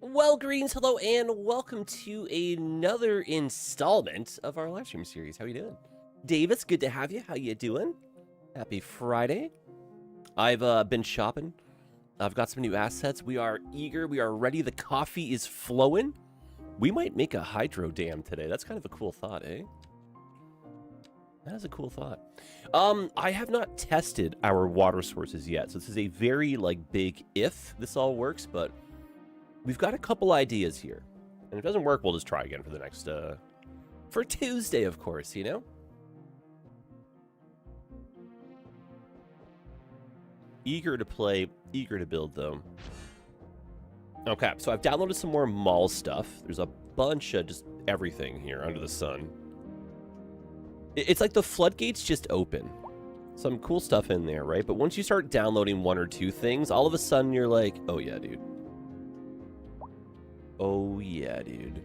Well, Greens, hello, and welcome to another installment of our live stream series. How you doing? Davis, good to have you. How you doing? Happy Friday. I've been shopping. I've got some new assets. We are eager. We are ready. The coffee is flowing. We might make a hydro dam today. That's kind of a cool thought, eh? That is a cool thought. I have not tested our water sources yet, so this is a very, big if this all works, but we've got a couple ideas here. And if it doesn't work, we'll just try again for the next, for Tuesday, of course, you know? Eager to play, eager to build, though. Okay, so I've downloaded some more mall stuff. There's a bunch of just everything here under the sun. It's like the floodgates just open. Some cool stuff in there, right? But once you start downloading one or two things, all of a sudden you're like, oh yeah, dude. Oh yeah, dude.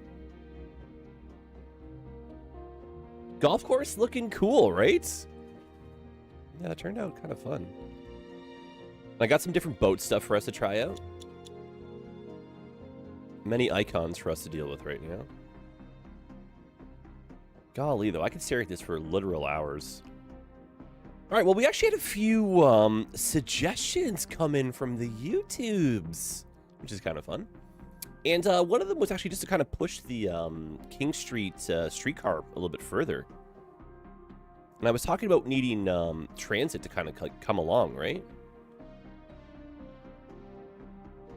Golf course looking cool, right? Yeah, it turned out kind of fun. I got some different boat stuff for us to try out. Many icons for us to deal with right now. Golly, though, I could stare at this for literal hours. All right, well, we actually had a few suggestions come in from the YouTubes, which is kind of fun. And one of them was actually just to kind of push the King Street streetcar a little bit further. And I was talking about needing transit to kind of come along, right?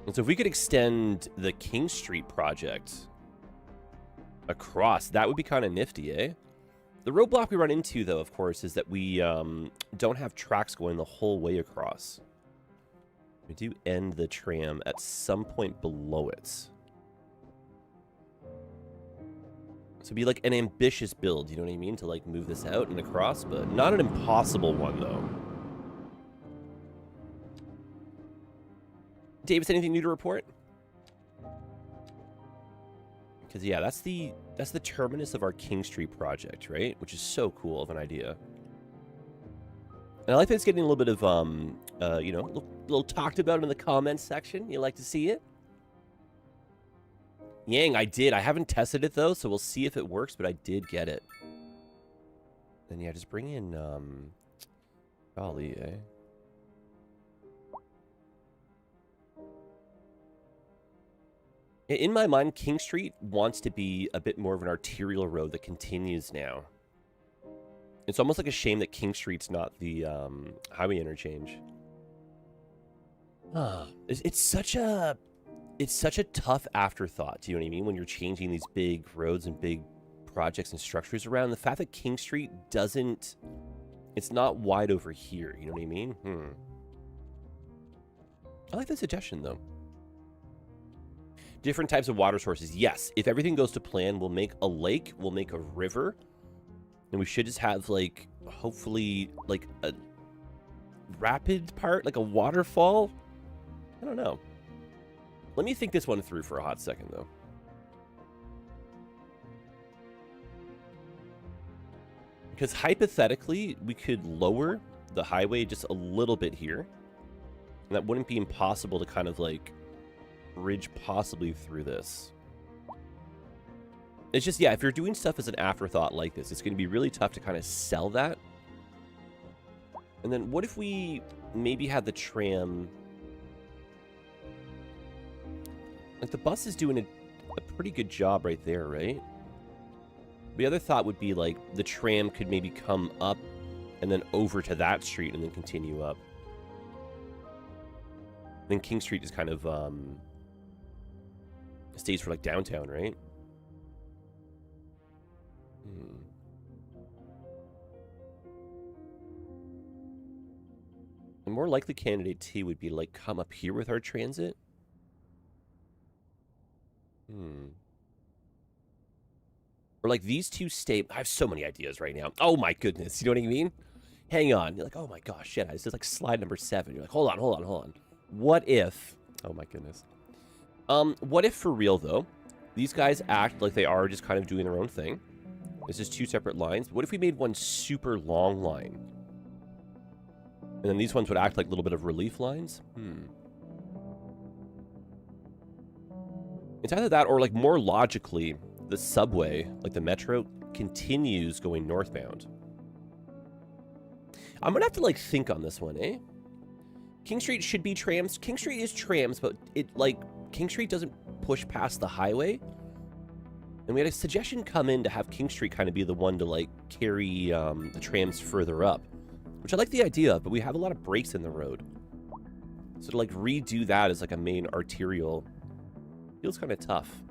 And so if we could extend the King Street project across, that would be kind of nifty, eh? The roadblock we run into, though, of course, is that we don't have tracks going the whole way across. We do end the tram at some point below it. So it'd be like an ambitious build, you know what I mean? To like move this out and across, but not an impossible one, though. Davis, anything new to report? Because yeah, that's the terminus of our King Street project, right? Which is so cool of an idea. And I like that it's getting a little bit of you know, a little talked about in the comments section. You like to see it? Yang, I did. I haven't tested it though, so we'll see if it works, but I did get it. And yeah, just bring in golly, eh? In my mind, King Street wants to be a bit more of an arterial road that continues now. It's almost like a shame that King Street's not the highway interchange. It's such a tough afterthought, do you know what I mean? When you're changing these big roads and big projects and structures around, the fact that King Street doesn't, it's not wide over here, you know what I mean? I like the suggestion, though. Different types of water sources. Yes, if everything goes to plan, we'll make a lake, we'll make a river, and we should just have, like, hopefully, like, a rapid part, like a waterfall. I don't know. Let me think this one through for a hot second, though. Because hypothetically, we could lower the highway just a little bit here. And that wouldn't be impossible to kind of, like, bridge possibly through this. It's just, yeah, if you're doing stuff as an afterthought like this, it's going to be really tough to kind of sell that. And then what if we maybe had the tram, like the bus is doing a pretty good job right there, right? The other thought would be like the tram could maybe come up and then over to that street and then continue up. Then King Street is kind of stays for like downtown, right? The more likely candidate too would be like come up here with our transit. Or like these two stay. I have so many ideas right now. Oh my goodness, you know what I mean? Hang on. You're like, oh my gosh, shit. This is like slide number 7. You're like, hold on. What if? Oh my goodness. What if for real, though, these guys act like they are just kind of doing their own thing? This is 2 separate lines. What if we made one super long line? And then these ones would act like a little bit of relief lines? It's either that or, like, more logically, the subway, like the metro, continues going northbound. I'm gonna have to, like, think on this one, eh? King Street should be trams. King Street is trams, but King Street doesn't push past the highway. And we had a suggestion come in to have King Street kind of be the one to, like, carry the trams further up. Which I like the idea of, but we have a lot of breaks in the road. So to, like, redo that as, like, a main arterial feels kind of tough.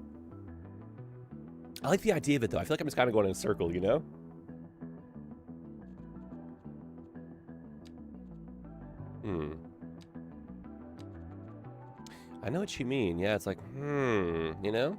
I like the idea of it, though. I feel like I'm just kind of going in a circle, you know? I know what you mean. Yeah, it's like, you know?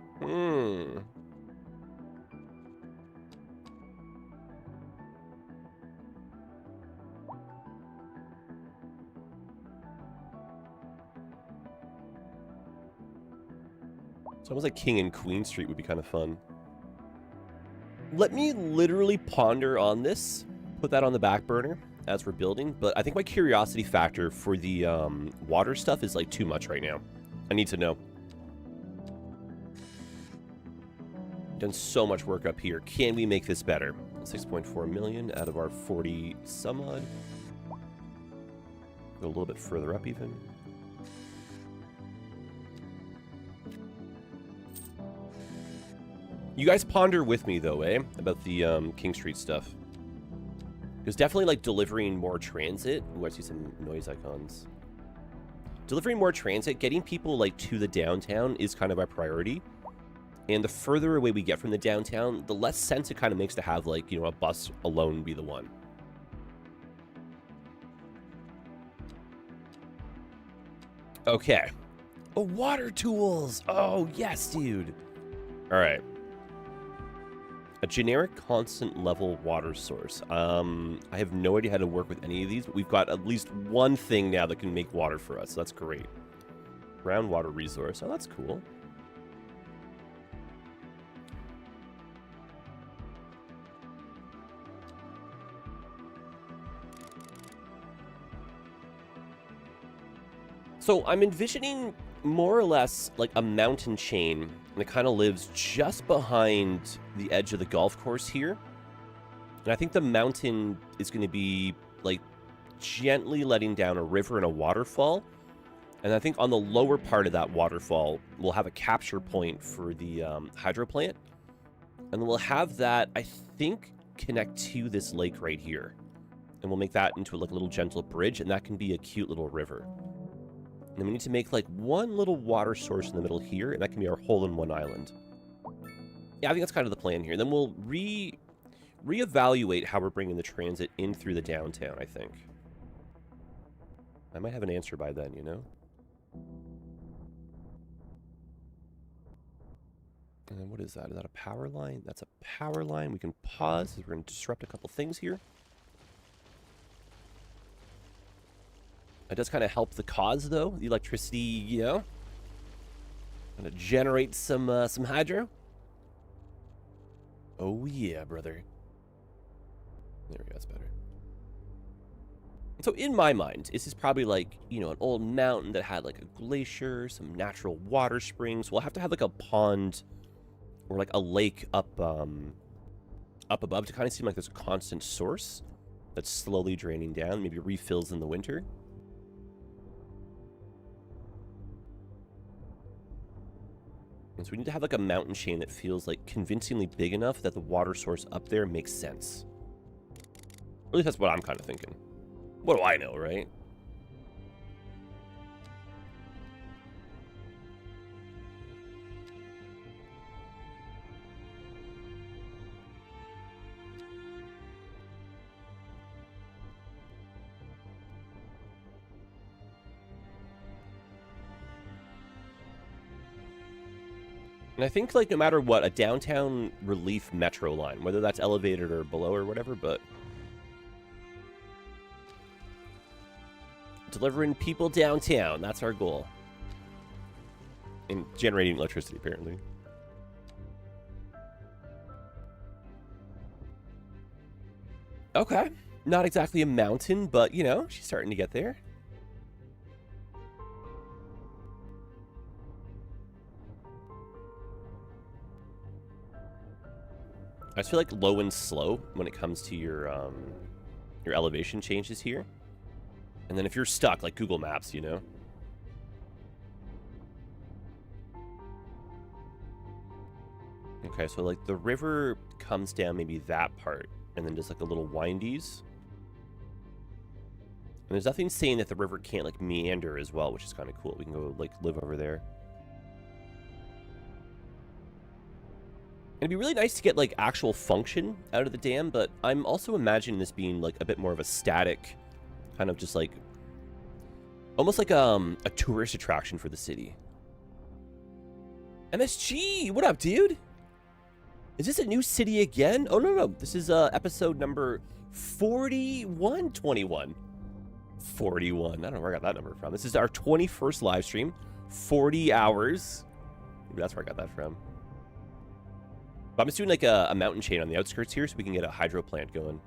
It's almost like King and Queen Street would be kind of fun. Let me literally ponder on this. Put that on the back burner as we're building. But I think my curiosity factor for the water stuff is, like, too much right now. I need to know. Done so much work up here. Can we make this better? 6.4 million out of our 40 some odd. Go a little bit further up even. You guys ponder with me, though, eh? About the King Street stuff. Because definitely, like, delivering more transit. Ooh, I see some noise icons. Delivering more transit, getting people, like, to the downtown is kind of our priority. And the further away we get from the downtown, the less sense it kind of makes to have, like, you know, a bus alone be the one. Okay. Oh, water tools! Oh, yes, dude! Alright. A generic constant level water source. I have no idea how to work with any of these, but we've got at least one thing now that can make water for us. So that's great. Groundwater resource. Oh, that's cool. So I'm envisioning more or less like a mountain chain, and it kind of lives just behind the edge of the golf course here. And I think the mountain is going to be like gently letting down a river and a waterfall. And I think on the lower part of that waterfall, we'll have a capture point for the hydro plant. And then we'll have that, I think, connect to this lake right here. And we'll make that into like a little gentle bridge, and that can be a cute little river. And then we need to make, like, one little water source in the middle here, and that can be our hole-in-one island. Yeah, I think that's kind of the plan here. Then we'll reevaluate how we're bringing the transit in through the downtown, I think. I might have an answer by then, you know? And then what is that? Is that a power line? That's a power line. We can pause, because we're going to disrupt a couple things here. It does kind of help the cause, though. The electricity, you know, kind of generate some hydro. Oh yeah, brother. There we go. That's better. So in my mind, this is probably like, you know, an old mountain that had like a glacier, some natural water springs. We'll have to have like a pond or like a lake up above to kind of seem like there's a constant source that's slowly draining down. Maybe refills in the winter. And so we need to have like a mountain chain that feels like convincingly big enough that the water source up there makes sense. At least that's what I'm kind of thinking. What do I know, right? And I think, like, no matter what, a downtown relief metro line, whether that's elevated or below or whatever, but delivering people downtown, that's our goal. And generating electricity, apparently. Okay. Not exactly a mountain, but, you know, she's starting to get there. I just feel like low and slow when it comes to your elevation changes here. And then if you're stuck, like Google Maps, you know. Okay, so like the river comes down maybe that part, and then just like a little windies. And there's nothing saying that the river can't like meander as well, which is kind of cool. We can go like live over there. It'd be really nice to get like actual function out of the dam, but I'm also imagining this being like a bit more of a static, kind of just like, almost like a tourist attraction for the city. MSG, what up, dude? Is this a new city again? Oh, no. This is episode number 4121. 41. I don't know where I got that number from. This is our 21st live stream. 40 hours. Maybe that's where I got that from. But I'm just doing like a mountain chain on the outskirts here so we can get a hydro plant going.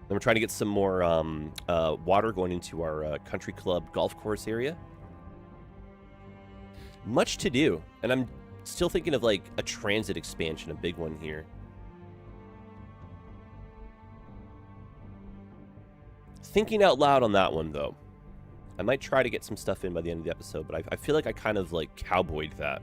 Then we're trying to get some more water going into our country club golf course area. Much to do. And I'm still thinking of like a transit expansion, a big one here. Thinking out loud on that one, though. I might try to get some stuff in by the end of the episode, but I feel like I kind of like cowboyed that.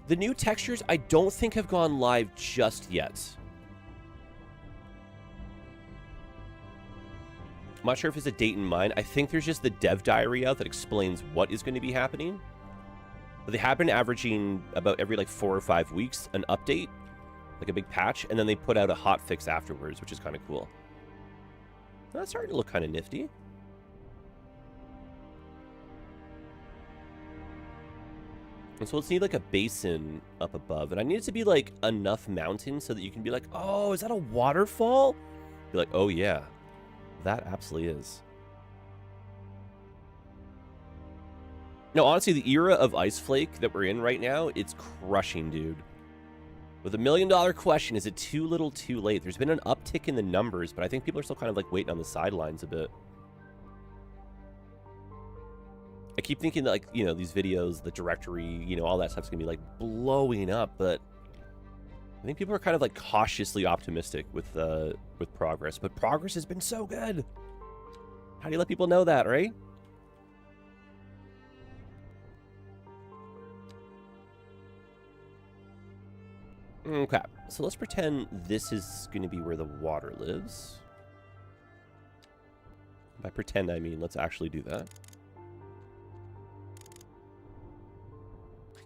The new textures, I don't think have gone live just yet. I'm not sure if there's a date in mind. I think there's just the dev diary out that explains what is going to be happening. But they have been averaging about every like 4 or 5 weeks an update, like a big patch, and then they put out a hot fix afterwards, which is kind of cool. That's starting to look kind of nifty. And so let's need like a basin up above, and I need it to be like enough mountain so that you can be like, oh, is that a waterfall? Be like, oh yeah, that absolutely is. No, honestly, the era of Ice Flake that we're in right now, it's crushing, dude. With $1 million question, is it too little too late? There's been an uptick in the numbers, but I think people are still kind of like waiting on the sidelines a bit. I keep thinking that, like, you know, these videos, the directory, you know, all that stuff's gonna be like blowing up, but I think people are kind of like cautiously optimistic with progress. But progress has been so good. How do you let people know that, right? Okay, so let's pretend this is going to be where the water lives. By pretend, I mean let's actually do that.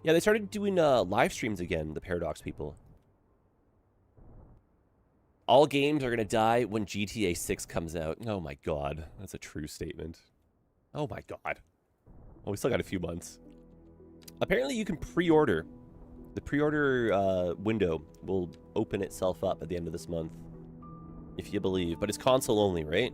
Yeah, they started doing live streams again, the Paradox people. All games are going to die when GTA 6 comes out. Oh my god, that's a true statement. Oh my god. Oh, we still got a few months. Apparently you can pre-order. The pre-order window will open itself up at the end of this month, if you believe. But it's console only, right?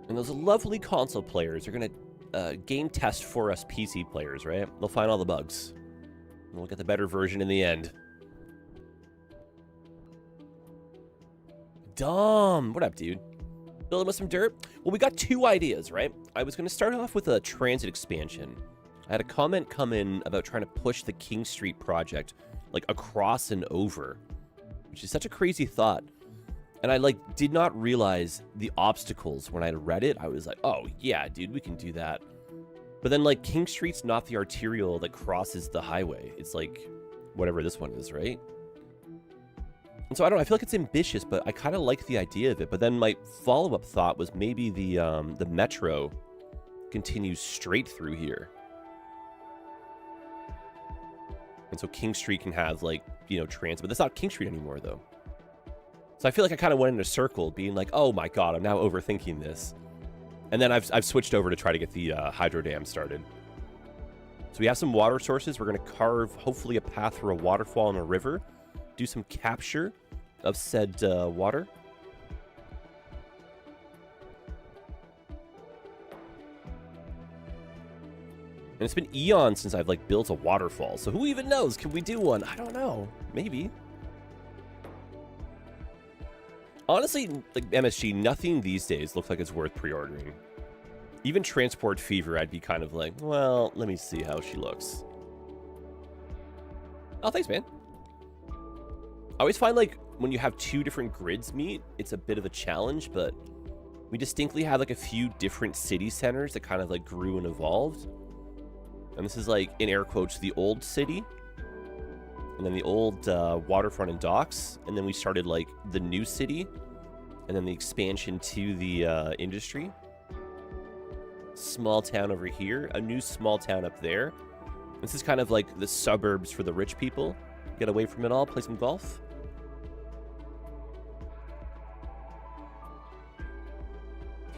And those lovely console players are going to game test for us PC players, right? They'll find all the bugs. And we'll get the better version in the end. Dumb. What up, dude? Building with some dirt? Well, we got 2 ideas, right? I was going to start off with a transit expansion. I had a comment come in about trying to push the King Street project, like, across and over, which is such a crazy thought. And I, like, did not realize the obstacles when I read it. I was like, oh, yeah, dude, we can do that. But then, like, King Street's not the arterial that crosses the highway. It's, like, whatever this one is, right? And so, I don't know, I feel like it's ambitious, but I kind of like the idea of it. But then my follow-up thought was maybe the metro continues straight through here. And so King Street can have, like, you know, transit. But that's not King Street anymore, though. So I feel like I kind of went in a circle, being like, oh my god, I'm now overthinking this. And then I've switched over to try to get the hydro dam started. So we have some water sources. We're going to carve, hopefully, a path through a waterfall and a river. Do some capture of said water. And it's been eons since I've, like, built a waterfall. So who even knows? Can we do one? I don't know. Maybe. Honestly, like, MSG, nothing these days looks like it's worth pre-ordering. Even Transport Fever, I'd be kind of like, well, let me see how she looks. Oh, thanks, man. I always find, like, when you have two different grids meet, it's a bit of a challenge, but we distinctly have, like, a few different city centers that kind of, like, grew and evolved. And this is, like, in air quotes, the old city. And then the old waterfront and docks. And then we started, like, the new city. And then the expansion to the industry. Small town over here. A new small town up there. This is kind of like the suburbs for the rich people. Get away from it all, play some golf.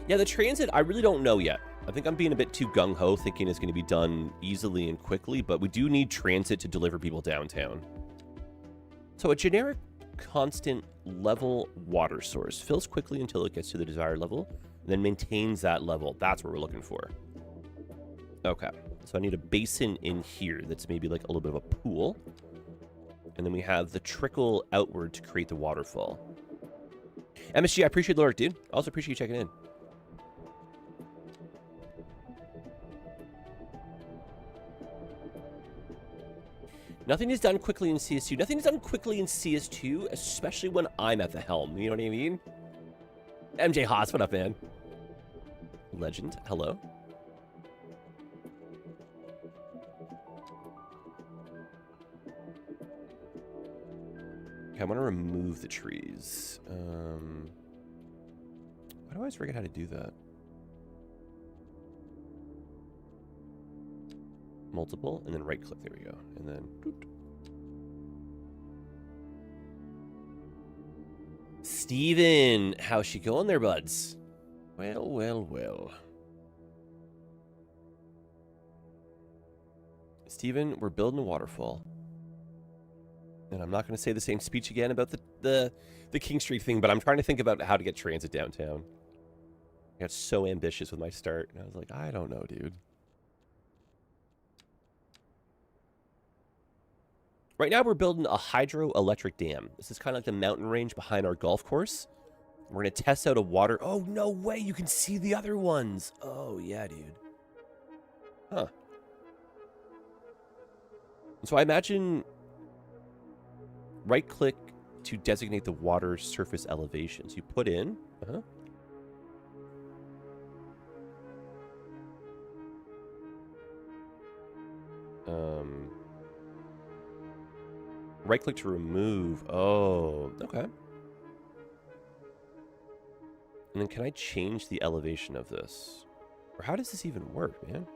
Yeah, the transit, I really don't know yet. I think I'm being a bit too gung-ho, thinking it's going to be done easily and quickly, but we do need transit to deliver people downtown. So a generic constant level water source fills quickly until it gets to the desired level, and then maintains that level. That's what we're looking for. Okay, so I need a basin in here that's maybe like a little bit of a pool. And then we have the trickle outward to create the waterfall. MSG, I appreciate the alert, dude. I also appreciate you checking in. Nothing is done quickly in CS2. Nothing is done quickly in CS2, especially when I'm at the helm. You know what I mean? MJ Haas, what up, man? Legend, hello. Okay, I want to remove the trees. Why do I always forget how to do that? Multiple, and then right click, there we go. And then... doot. Steven, how's she going there, buds? Well, well, well. Steven, we're building a waterfall. And I'm not going to say the same speech again about the King Street thing, but I'm trying to think about how to get transit downtown. I got so ambitious with my start, and I was like, I don't know, dude. Right now, we're building a hydroelectric dam. This is kind of like the mountain range behind our golf course. We're going to test out a water... Oh, no way! You can see the other ones! Oh, yeah, dude. Huh. So I imagine... Right-click to designate the water surface elevation. So you put in... Right-click to remove. Oh, okay. And then can I change the elevation of this? Or how does this even work, man?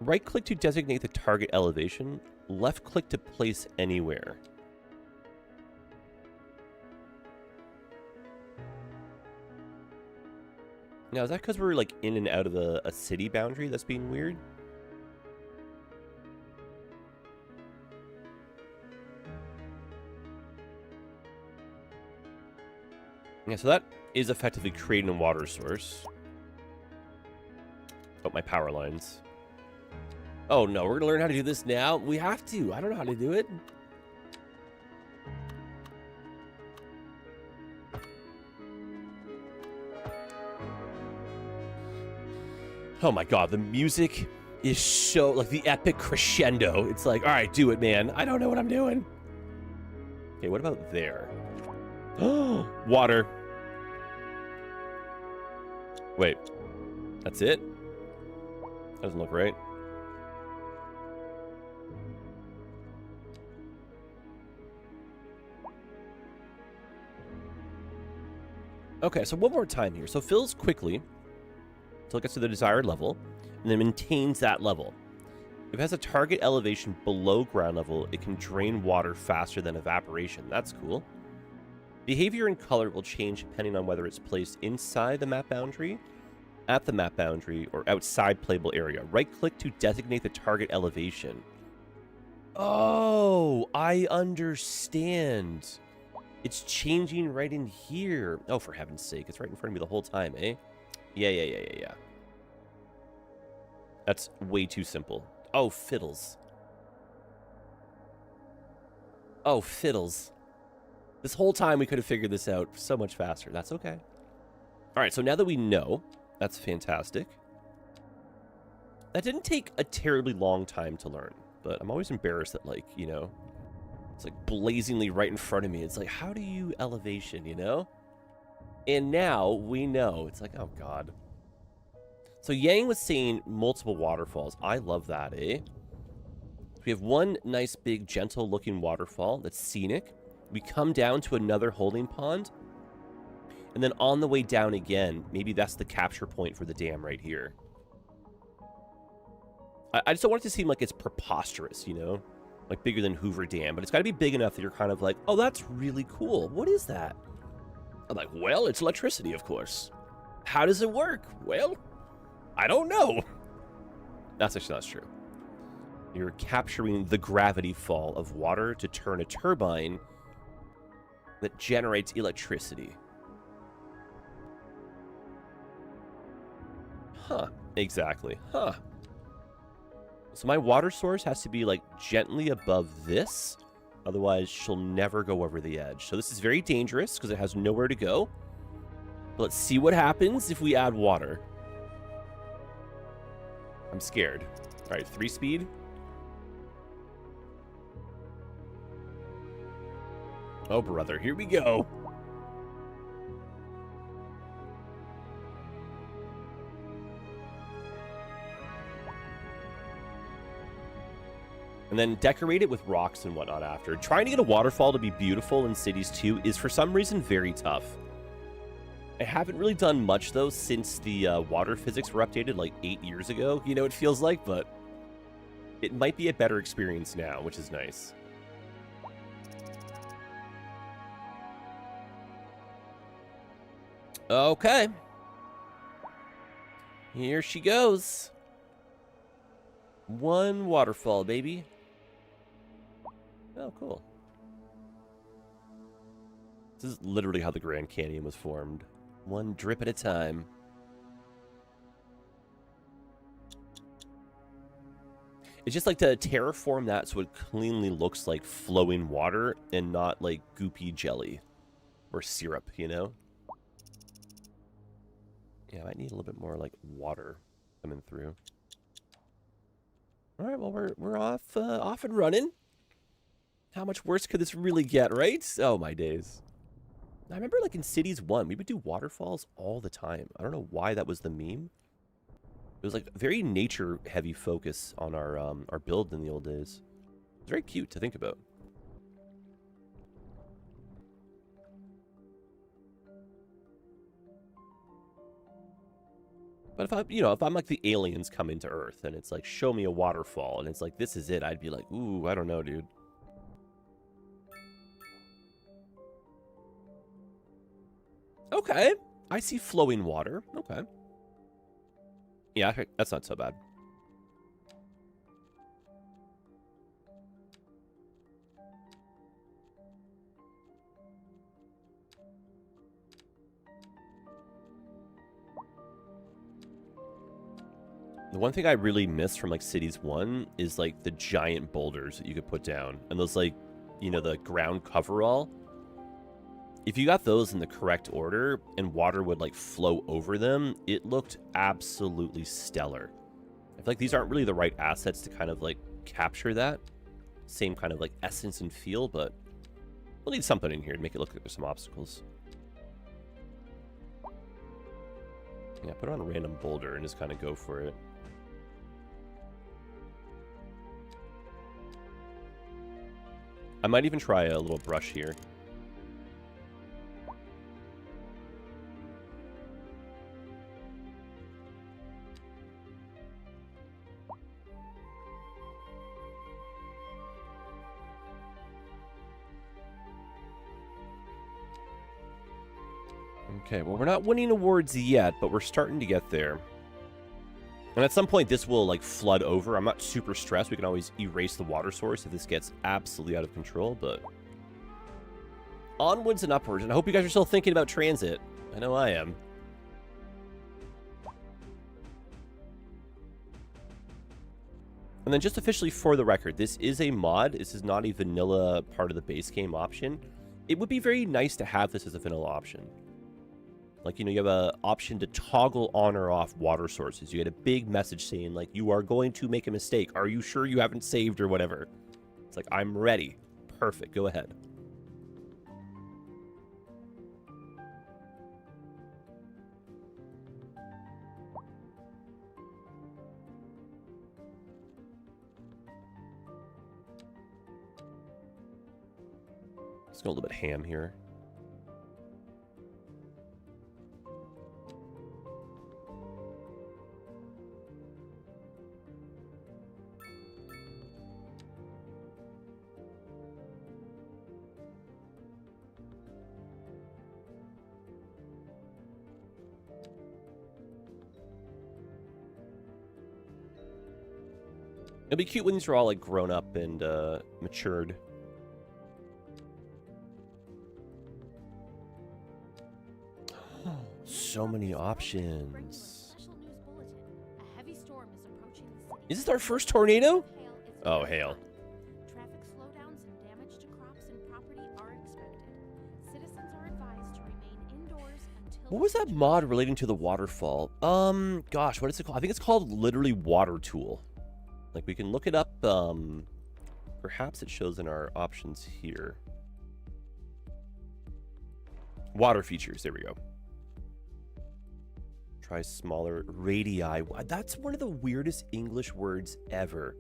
Right-click to designate the target elevation. Left-click to place anywhere. Now, is that because we're, like, in and out of a city boundary that's being weird? Yeah, so that is effectively creating a water source. Oh, my power lines. Oh, no, we're going to learn how to do this now? We have to. I don't know how to do it. Oh my god, the music is so, like, the epic crescendo. It's like, all right, do it, man. I don't know what I'm doing. Okay, what about there? Oh, water. Wait, that's it? That doesn't look right. Okay, so one more time here. So fills quickly until it gets to the desired level, and then maintains that level. If it has a target elevation below ground level, it can drain water faster than evaporation. That's cool. Behavior and color will change depending on whether it's placed inside the map boundary, at the map boundary, or outside playable area. Right-click to designate the target elevation. Oh, I understand. It's changing right in here. Oh, for heaven's sake. It's right in front of me the whole time, eh? Yeah. That's way too simple. Oh, fiddles. Oh, fiddles. This whole time we could have figured this out so much faster. That's okay. All right, so now that we know, that's fantastic. That didn't take a terribly long time to learn, but I'm always embarrassed that, like, you know, it's like blazingly right in front of me. It's like, how do you elevation, you know? And now we know. It's like, oh, God. So Yang was saying multiple waterfalls. I love that, eh? We have one nice, big, gentle-looking waterfall that's scenic. We come down to another holding pond. And then on the way down again, maybe that's the capture point for the dam right here. I just don't want it to seem like it's preposterous, you know? Like bigger than Hoover Dam. But it's got to be big enough that you're kind of like, oh, that's really cool. What is that? I'm like, well, it's electricity, of course. How does it work? Well, I don't know. That's actually not true. You're capturing the gravity fall of water to turn a turbine that generates electricity. Huh. Exactly. Huh. So my water source has to be, like, gently above this. Otherwise, she'll never go over the edge. So this is very dangerous because it has nowhere to go. But let's see what happens if we add water. I'm scared. All right, 3-speed. Oh, brother, here we go. And then decorate it with rocks and whatnot after. Trying to get a waterfall to be beautiful in Cities 2 is, for some reason, very tough. I haven't really done much, though, since the water physics were updated like 8 years ago, you know, it feels like, but it might be a better experience now, which is nice. Okay. Here she goes. One waterfall, baby. Oh, cool. This is literally how the Grand Canyon was formed. One drip at a time. It's just like to terraform that so it cleanly looks like flowing water and not like goopy jelly or syrup, you know? Yeah, I might need a little bit more like water coming through. All right, well we're off and running. How much worse could this really get, right? Oh my days. I remember like in Cities 1, we would do waterfalls all the time. I don't know why that was the meme. It was like very nature heavy focus on our build in the old days. It's very cute to think about. But if I'm like the aliens coming to Earth and it's like, show me a waterfall, and it's like, this is it, I'd be like, ooh, I don't know, dude. Okay. I see flowing water. Okay. Yeah, that's not so bad. The one thing I really miss from like Cities 1 is like the giant boulders that you could put down. And those like, the ground coverall. If you got those in the correct order and water would like flow over them, it looked absolutely stellar. I feel like these aren't really the right assets to kind of like capture that same kind of like essence and feel, but we'll need something in here to make it look like there's some obstacles. Yeah, put on a random boulder and just kind of go for it. I might even try a little brush here. Okay, well, we're not winning awards yet, but we're starting to get there. And at some point, this will, like, flood over. I'm not super stressed. We can always erase the water source if this gets absolutely out of control, but Onwards and upwards. And I hope you guys are still thinking about transit. I know I am. And then just officially for the record, this is a mod. This is not a vanilla part of the base game option. It would be very nice to have this as a vanilla option. Like, you know, you have an option to toggle on or off water sources. You get a big message saying, like, you are going to make a mistake. Are you sure you haven't saved or whatever? It's like, I'm ready. Perfect. Go ahead. Let's go a little bit ham here. It'll be cute when these are all like grown up and matured. So many options. Is this our first tornado? Oh, hail. Traffic slowdowns and damage to crops and property are expected. Citizens are advised to remain indoors until... What was that mod relating to the waterfall? Gosh, what is it called? I think it's called literally Water Tool. Like, we can look it up. Perhaps it shows in our options here. Water features. There we go. Try smaller radii. That's one of the weirdest English words ever.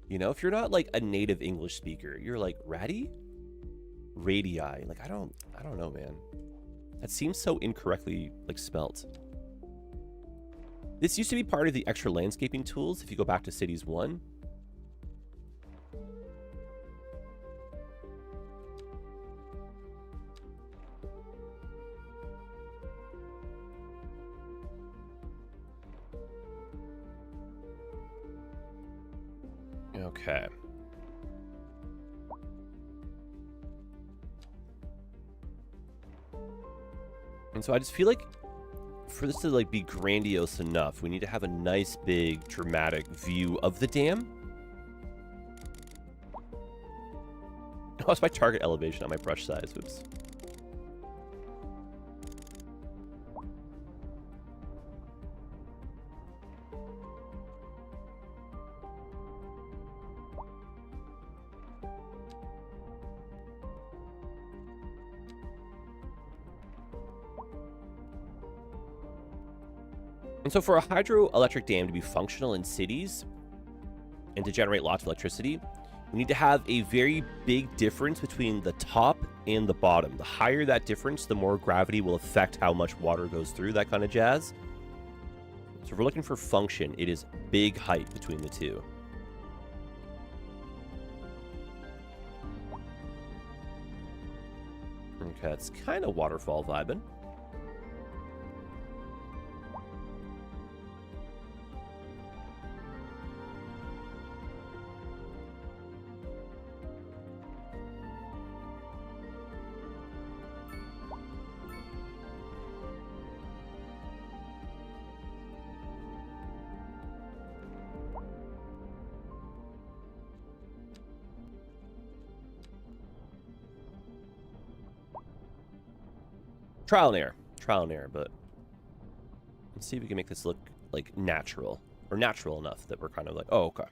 You know, if you're not like a native English speaker, you're like radii? Radii. Like, I don't know, man. That seems so incorrectly like spelt. This used to be part of the extra landscaping tools if you go back to Cities 1. Okay. And so I just feel like for this to like be grandiose enough, we need to have a nice big dramatic view of the dam. Oh, it's my target elevation, not my brush size. Oops. And so for a hydroelectric dam to be functional in cities and to generate lots of electricity, we need to have a very big difference between the top and the bottom. The higher that difference, the more gravity will affect how much water goes through, that kind of jazz. So if we're looking for function, it is big height between the two. Okay, it's kind of waterfall vibing. Trial and error, but let's see if we can make this look like natural, or natural enough that we're kind of like, oh, okay.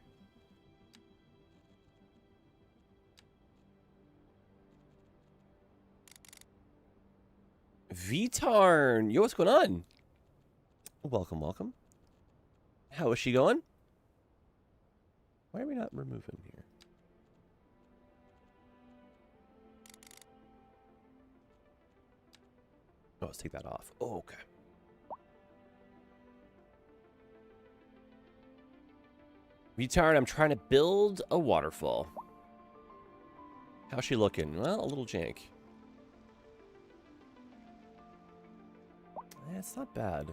V-Tarn, yo, what's going on? Welcome, welcome. How is she going? Why are we not removing here? Oh, let's take that off. Oh, okay. V-Tarn, I'm trying to build a waterfall. How's she looking? Well, a little jank. Eh, it's not bad.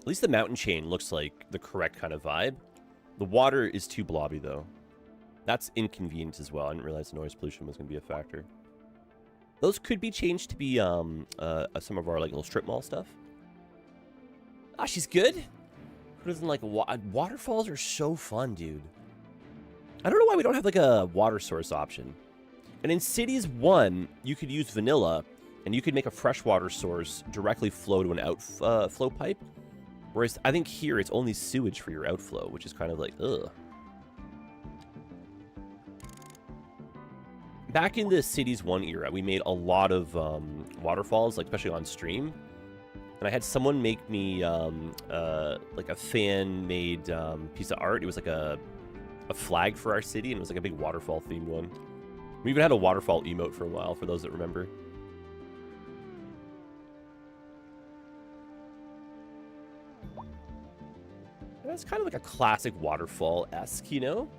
At least the mountain chain looks like the correct kind of vibe. The water is too blobby, though. That's inconvenient as well. I didn't realize noise pollution was going to be a factor. Those could be changed to be some of our like little strip mall stuff. Ah, she's good. Who doesn't like waterfalls? Are so fun, dude. I don't know why we don't have like a water source option. And in Cities 1, you could use vanilla, and you could make a freshwater source directly flow to an outflow pipe. Whereas I think here it's only sewage for your outflow, which is kind of like, ugh. Back in the Cities 1 era, we made a lot of waterfalls, like especially on stream. And I had someone make me like a fan-made piece of art. It was like a flag for our city, and it was like a big waterfall-themed one. We even had a waterfall emote for a while, for those that remember. It's kind of like a classic waterfall-esque, you know?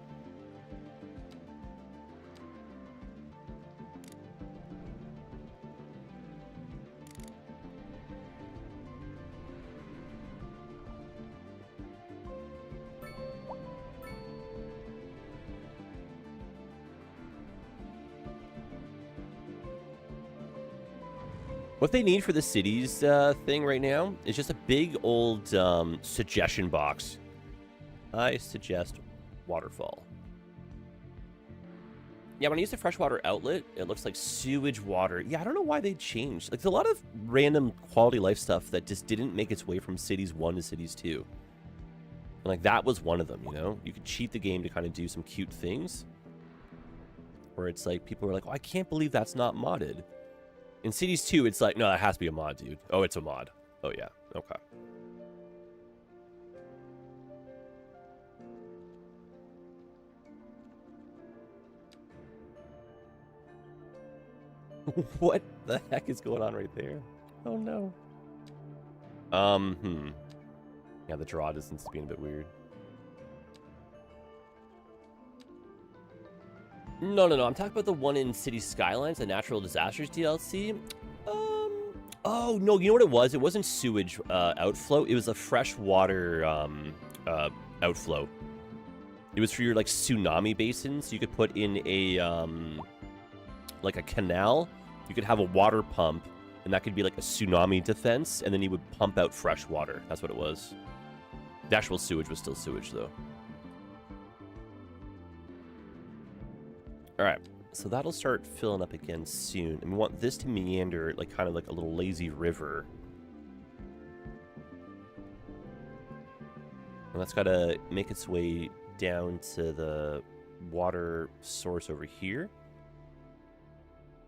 What they need for the cities thing right now is just a big old suggestion box. I suggest waterfall. Yeah, when I use the freshwater outlet, it looks like sewage water. Yeah, I don't know why they changed. Like, there's a lot of random quality life stuff that just didn't make its way from Cities 1 to Cities 2. And, like, that was one of them, you know? You could cheat the game to kind of do some cute things. Where it's like, people are like, oh, I can't believe that's not modded. In Cities 2, it's like, no, that has to be a mod, dude. Oh, it's a mod. Oh, yeah. Okay. What the heck is going on right there? Oh, no. Yeah, the draw distance is being a bit weird. No. I'm talking about the one in City Skylines, the Natural Disasters DLC. Oh, no, you know what it was? It wasn't sewage outflow. It was a freshwater outflow. It was for your, like, tsunami basins. You could put in a, like, a canal. You could have a water pump, and that could be, like, a tsunami defense, and then you would pump out fresh water. That's what it was. The actual sewage was still sewage, though. All right, so that'll start filling up again soon. And we want this to meander, like, kind of like a little lazy river. And that's got to make its way down to the water source over here.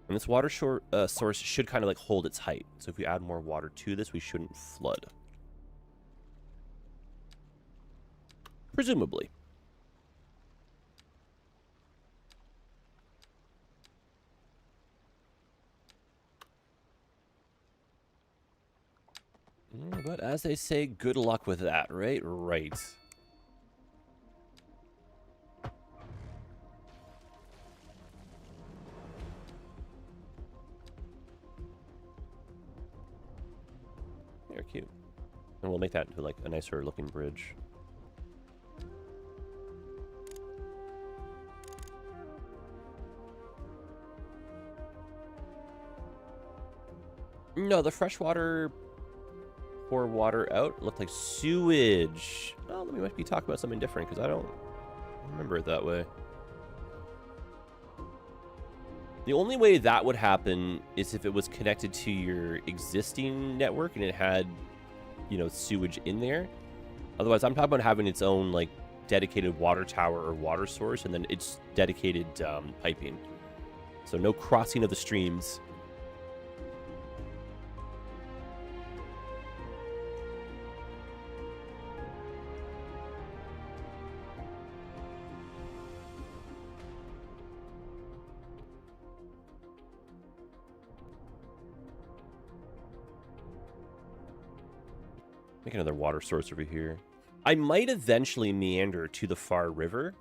And this water source should kind of like hold its height. So if we add more water to this, we shouldn't flood. Presumably. But as they say, good luck with that, right? Right. They're cute. And we'll make that into like a nicer looking bridge. No, the freshwater pour water out looked like sewage. Oh, we might be talking about something different because I don't remember it that way. The only way that would happen is if it was connected to your existing network and it had, you know, sewage in there. Otherwise, I'm talking about having its own, like, dedicated water tower or water source, and then its dedicated piping. So no crossing of the streams. Make another water source over here. I might eventually meander to the far river,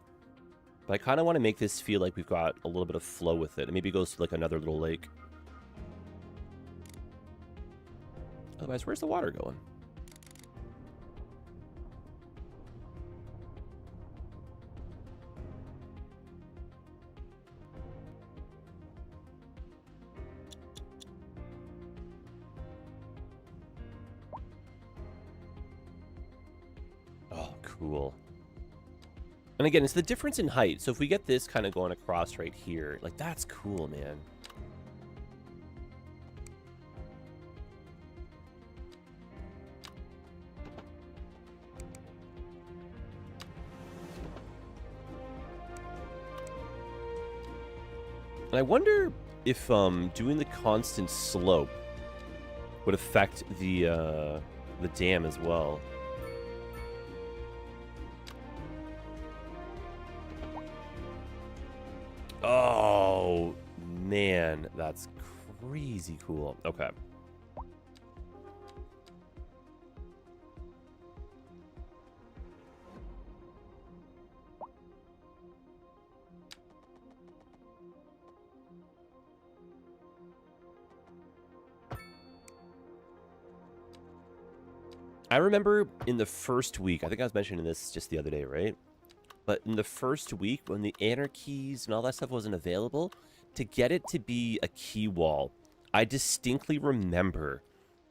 but I kind of want to make this feel like we've got a little bit of flow with it. And maybe it goes to like another little lake. Otherwise, where's the water going? cool. And again, it's the difference in height. So if we get this kind of going across right here, like that's cool, man. And I wonder if doing the constant slope would affect the dam as well. Oh, man, that's crazy cool. Okay. I remember in the first week, I think I was mentioning this just the other day, right? But in the first week, when the anarchies and all that stuff wasn't available, to get it to be a key wall, I distinctly remember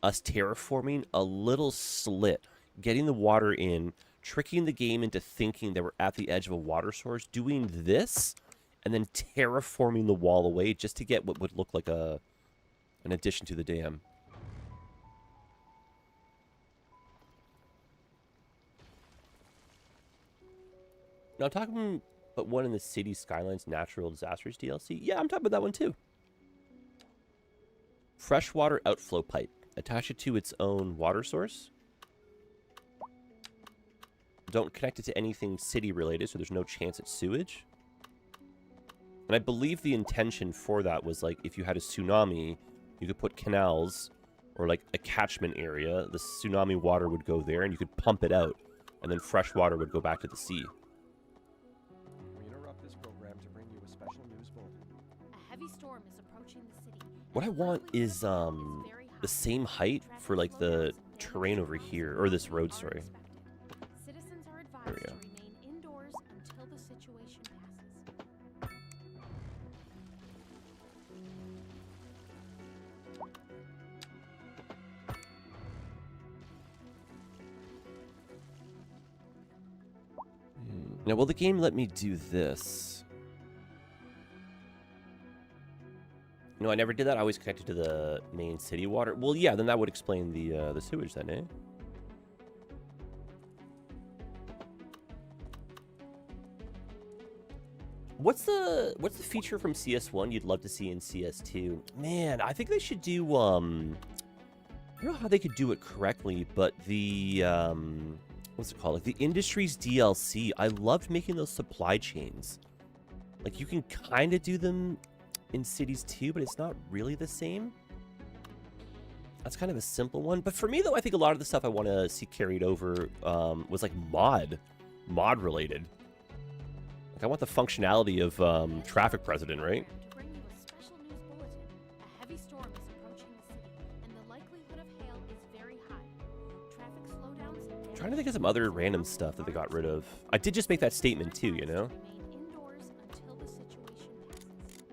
us terraforming a little slit, getting the water in, tricking the game into thinking they were at the edge of a water source, doing this, and then terraforming the wall away just to get what would look like an addition to the dam. Now, I'm talking about one in the city Skylines Natural Disasters DLC. Yeah, I'm talking about that one too. Freshwater outflow pipe. Attach it to its own water source. Don't connect it to anything city related, so there's no chance at sewage. And I believe the intention for that was like if you had a tsunami, you could put canals or like a catchment area. The tsunami water would go there and you could pump it out, and then fresh water would go back to the sea. What I want is the same height for like the terrain over here, or this road, sorry. Citizens are advised There we to go. remain indoors until the situation passes. Now, will the game let me do this? No, I never did that. I always connected to the main city water. Well, yeah, then that would explain the sewage then, eh? What's the feature from CS1 you'd love to see in CS2? Man, I think they should do I don't know how they could do it correctly, but the what's it called? Like the Industries DLC. I loved making those supply chains. Like you can kind of do them in cities too, but it's not really the same. That's kind of a simple one. But for me though, I think a lot of the stuff I want to see carried over was like mod related. Like I want the functionality of traffic president, right? To bring you a special news bulletin. A heavy storm is approaching the city, and the likelihood of hail is very high. Traffic slowdowns and I'm trying to think of some other random stuff that they got rid of. I did just make that statement too, you know? remain indoors until the situation passes.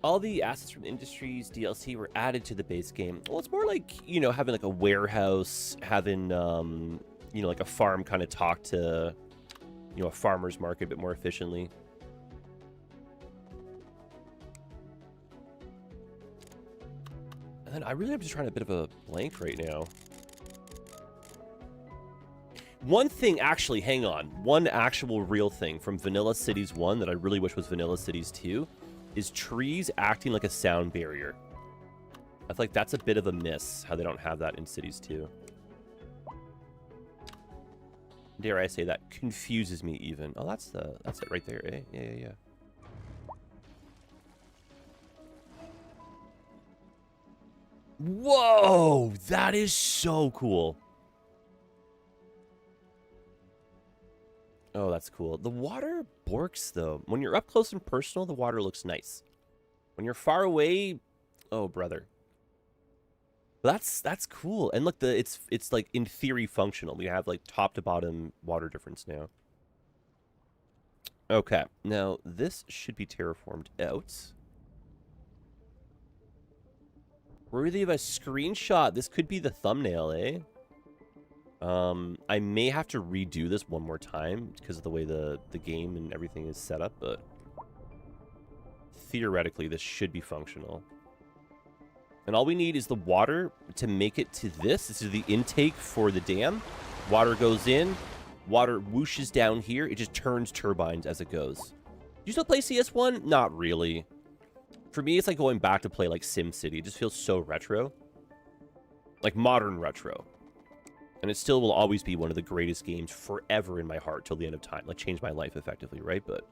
All the assets from Industries DLC were added to the base game. Well, it's more like, you know, having like a warehouse, having, you know, like a farm kind of talk to, you know, a farmer's market a bit more efficiently. And then I really am just trying a bit of a blank right now. One thing, actually, hang on. One actual real thing from Vanilla Cities 1 that I really wish was Vanilla Cities 2 is trees acting like a sound barrier. I feel like that's a bit of a miss, how they don't have that in Cities 2. Dare I say that confuses me even. Oh, that's it right there, eh? Yeah. Whoa! That is so cool. Oh, that's cool. The water borks, though. When you're up close and personal, the water looks nice. When you're far away, oh, brother. That's cool. And look, it's like in theory functional. We have like top to bottom water difference now. Okay, now this should be terraformed out. Worthy of a screenshot. This could be the thumbnail, eh? I may have to redo this one more time because of the way the game and everything is set up, but theoretically this should be functional. And all we need is the water to make it to this. This is the intake for the dam. Water goes in. Water whooshes down here. It just turns turbines as it goes. You still play CS1? Not really. For me, it's like going back to play like SimCity. It just feels so retro. Like modern retro. And it still will always be one of the greatest games forever in my heart till the end of time. Like, changed my life effectively, right? But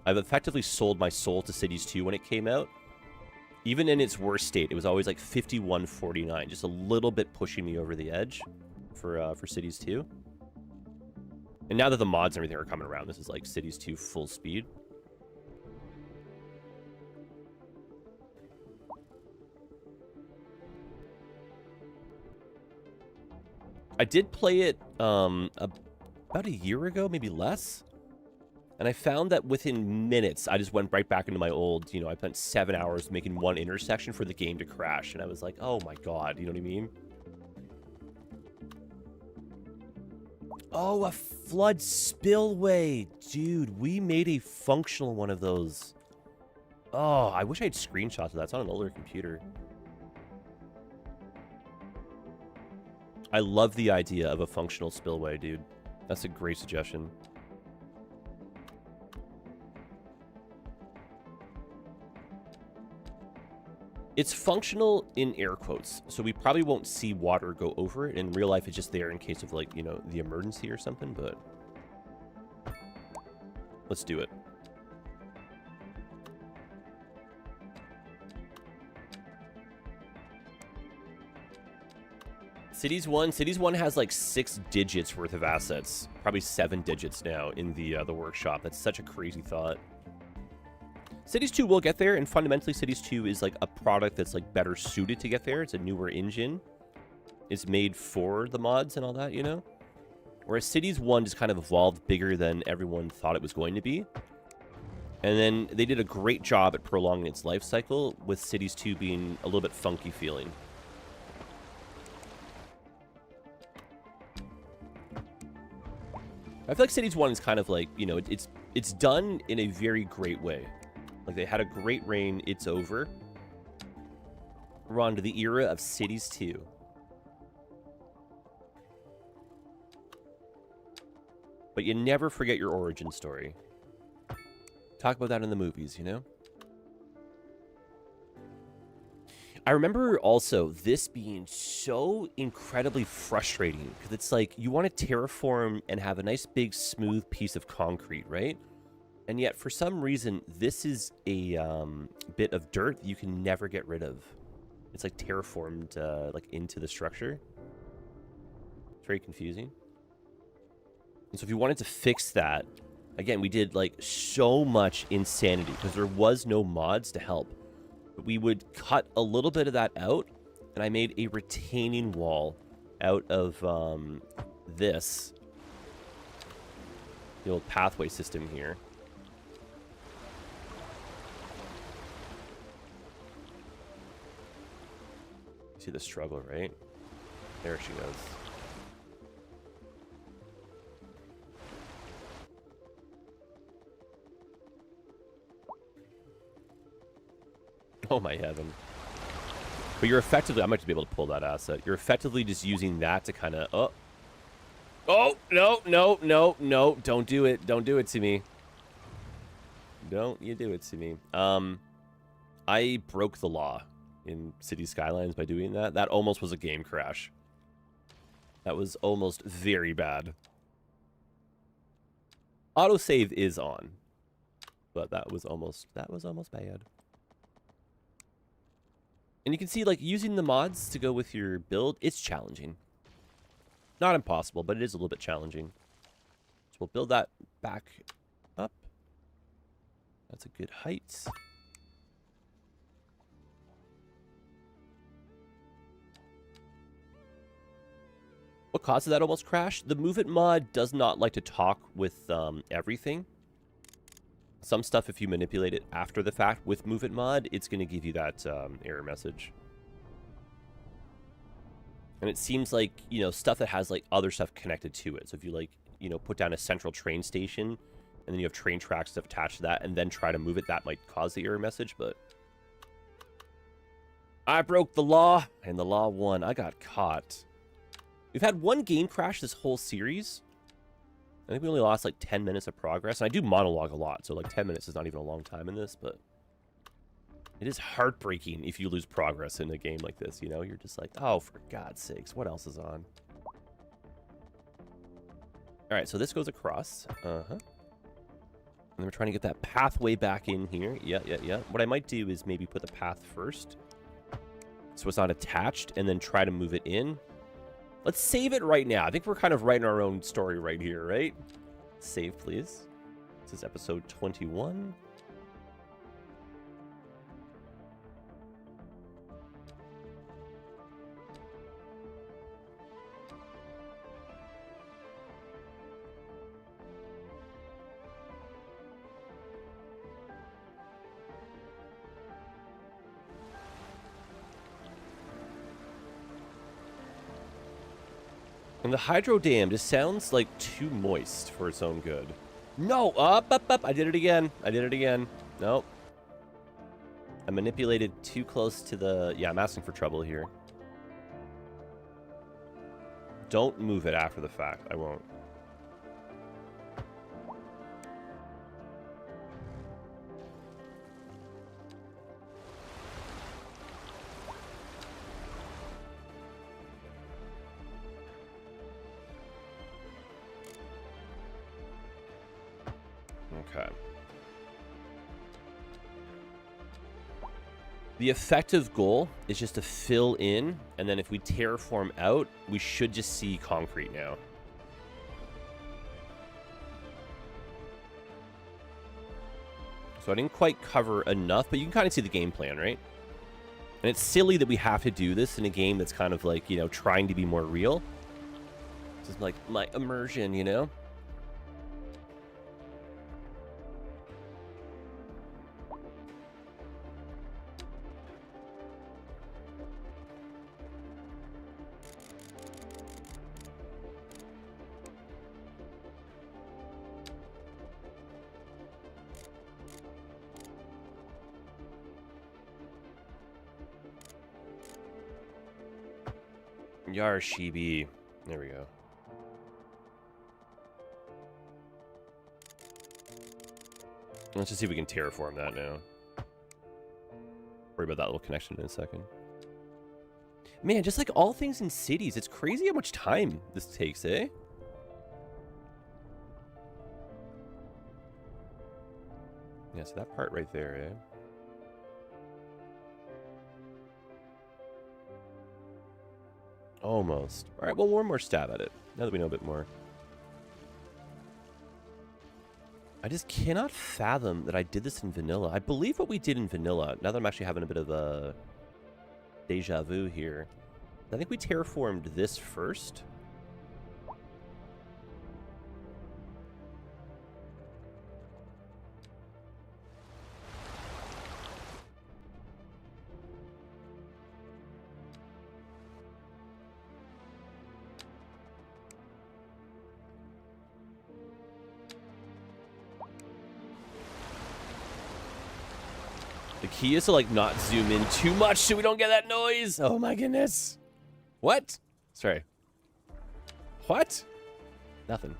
I've effectively sold my soul to Cities 2 when it came out. Even in its worst state, it was always like 51-49. Just a little bit pushing me over the edge for Cities 2. And now that the mods and everything are coming around, this is like Cities 2 full speed. I did play it about a year ago, maybe less. And I found that within minutes, I just went right back into my old, you know, I spent 7 hours making one intersection for the game to crash. And I was like, oh my God, you know what I mean? Oh, a flood spillway. Dude, we made a functional one of those. Oh, I wish I had screenshots of that. It's on an older computer. I love the idea of a functional spillway, dude. That's a great suggestion. It's functional in air quotes, so we probably won't see water go over it. In real life, it's just there in case of, like, you know, the emergency or something, but let's do it. Cities 1 has like 6 digits worth of assets, probably 7 digits now in the workshop. That's such a crazy thought. Cities 2 will get there, and fundamentally Cities 2 is like a product that's like better suited to get there. It's a newer engine. It's made for the mods and all that, you know? Whereas Cities 1 just kind of evolved bigger than everyone thought it was going to be. And then they did a great job at prolonging its life cycle, with Cities 2 being a little bit funky feeling. I feel like Cities 1 is kind of like, you know, it's done in a very great way. Like, they had a great reign, it's over. We're on to the era of Cities 2. But you never forget your origin story. Talk about that in the movies, you know? I remember also this being so incredibly frustrating, because it's like you want to terraform and have a nice big smooth piece of concrete, right? And yet for some reason this is a bit of dirt that you can never get rid of. It's like terraformed like into the structure. It's very confusing. And so if you wanted to fix that, again, we did like so much insanity because there was no mods to help. We would cut a little bit of that out, and I made a retaining wall out of this, the old pathway system here. You see the struggle, right? There she goes. Oh my heaven. But you're effectively, I might just be able to pull that asset. You're effectively just using that to kind of, oh, no, don't do it. Don't do it to me. Don't you do it to me. I broke the law in City Skylines by doing that. That almost was a game crash. That was almost very bad. Autosave is on. But that was almost bad. And you can see, like, using the mods to go with your build, it's challenging. Not impossible, but it is a little bit challenging. So we'll build that back up. That's a good height. What caused that almost crash? The Move It mod does not like to talk with everything. Some stuff, if you manipulate it after the fact with Move It Mod, it's going to give you that error message. And it seems like, you know, stuff that has, like, other stuff connected to it. So if you, like, you know, put down a central train station, and then you have train tracks stuff attached to that, and then try to move it, that might cause the error message, but... I broke the law, and the law won. I got caught. We've had one game crash this whole series. I think we only lost like 10 minutes of progress. And I do monologue a lot, so like 10 minutes is not even a long time in this, but it is heartbreaking if you lose progress in a game like this, you know? You're just like, oh, for God's sakes, what else is on? All right, so this goes across. And then we're trying to get that pathway back in here. Yeah. What I might do is maybe put the path first, so it's not attached, and then try to move it in. Let's save it right now. I think we're kind of writing our own story right here, right? Save, please. This is episode 21. And the hydro dam just sounds like too moist for its own good. No, up. I did it again. Nope. I manipulated too close to the... Yeah, I'm asking for trouble here. Don't move it after the fact. I won't. Okay. The effective goal is just to fill in, and then if we terraform out, we should just see concrete now. So I didn't quite cover enough, but you can kind of see the game plan, right? And it's silly that we have to do this in a game that's kind of like, you know, trying to be more real. This is like my immersion, you know? Yar Shibi. There we go. Let's just see if we can terraform that now. Worry about that little connection in a second. Man, just like all things in cities, it's crazy how much time this takes, eh? Yeah, so that part right there, eh? Almost. All right, well, one more stab at it, now that we know a bit more. I just cannot fathom that I did this in vanilla. I believe what we did in vanilla, now that I'm actually having a bit of a deja vu here, I think we terraformed this first. The key is to, like, not zoom in too much so we don't get that noise. Oh, my goodness. What? Sorry. What? Nothing.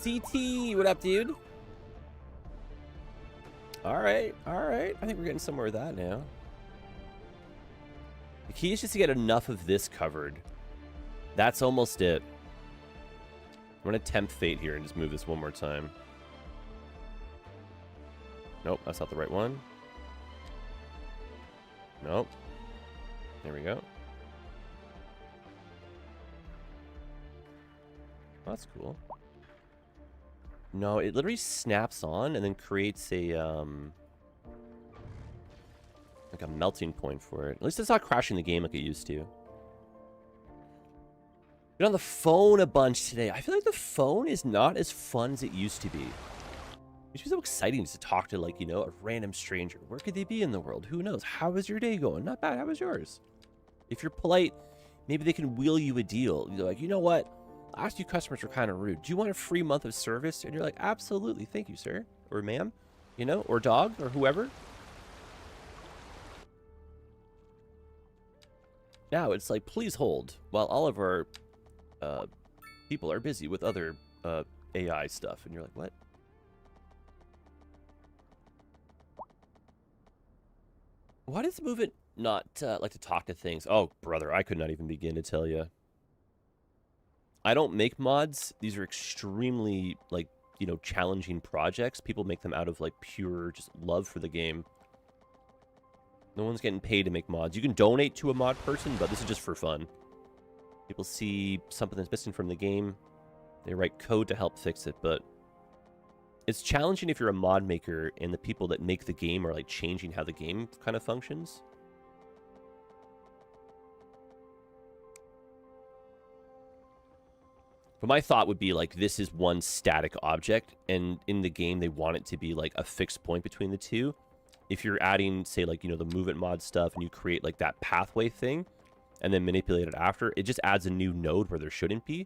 CT, what up, dude? All right. I think we're getting somewhere with that now. The key is just to get enough of this covered. That's almost it. I'm going to tempt fate here and just move this one more time. Nope, that's not the right one. Nope. There we go. That's cool. No, it literally snaps on and then creates a, like a melting point for it. At least it's not crashing the game like it used to. Been on the phone a bunch today. I feel like the phone is not as fun as it used to be. It used to be so exciting just to talk to, like, you know, a random stranger. Where could they be in the world? Who knows? How was your day going? Not bad. How was yours? If you're polite, maybe they can wheel you a deal. You're like, you know what? Last few customers were kind of rude. Do you want a free month of service? And you're like, absolutely. Thank you, sir. Or ma'am. You know, or dog, or whoever. Now it's like, please hold while all of our people are busy with other AI stuff. And you're like, what? Why does Movement not like to talk to things? Oh, brother, I could not even begin to tell you. I don't make mods. These are extremely, like, you know, challenging projects. People make them out of, like, pure just love for the game. No one's getting paid to make mods. You can donate to a mod person, but this is just for fun. People see something that's missing from the game. They write code to help fix it, but it's challenging if you're a mod maker and the people that make the game are, like, changing how the game kind of functions. But my thought would be, like, this is one static object, and in the game they want it to be, like, a fixed point between the two. If you're adding, say, like, you know, the movement mod stuff, and you create, like, that pathway thing, and then manipulate it after, it just adds a new node where there shouldn't be.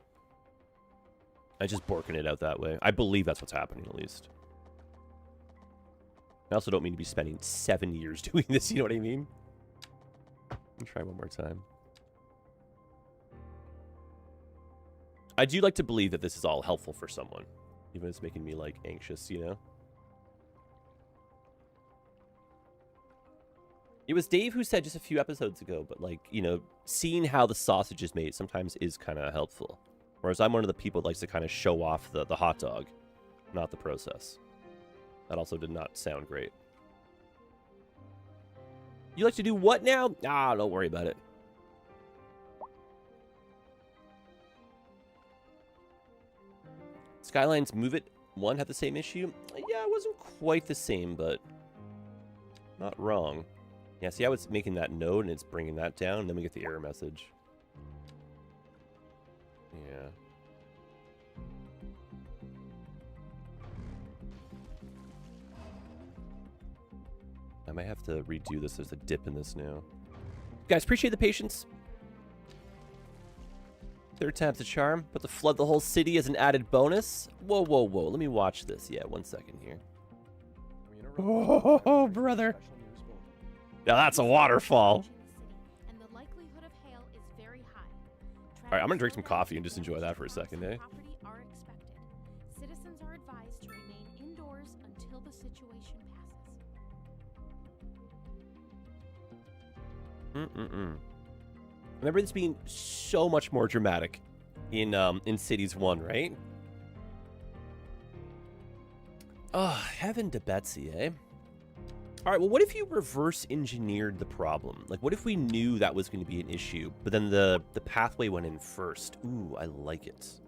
I'm just borking it out that way. I believe that's what's happening, at least. I also don't mean to be spending 7 years doing this, you know what I mean? Let me try one more time. I do like to believe that this is all helpful for someone. Even if it's making me, like, anxious, you know? It was Dave who said just a few episodes ago, but, like, you know, seeing how the sausage is made sometimes is kind of helpful. Whereas I'm one of the people that likes to kind of show off the hot dog, not the process. That also did not sound great. You like to do what now? Ah, don't worry about it. Skylines Move It 1 had the same issue? Yeah, it wasn't quite the same, but not wrong. Yeah, see how it's making that node and it's bringing that down, and then we get the error message. Yeah. I might have to redo this. There's a dip in this now. Guys, appreciate the patience. Third time's a charm, but to flood the whole city as an added bonus? Whoa, whoa, whoa. Let me watch this. Yeah, 1 second here. Oh, brother. Now that's a waterfall. And the likelihood of hail is very high. All right, I'm going to drink some coffee and just enjoy that for a second, eh? Property are expected. Citizens are advised to remain indoors until the situation passes. Remember this being so much more dramatic in Cities 1, right? Oh, heaven to Betsy, eh? All right, well, what if you reverse engineered the problem? Like, what if we knew that was going to be an issue, but then the pathway went in first? Ooh, I like it.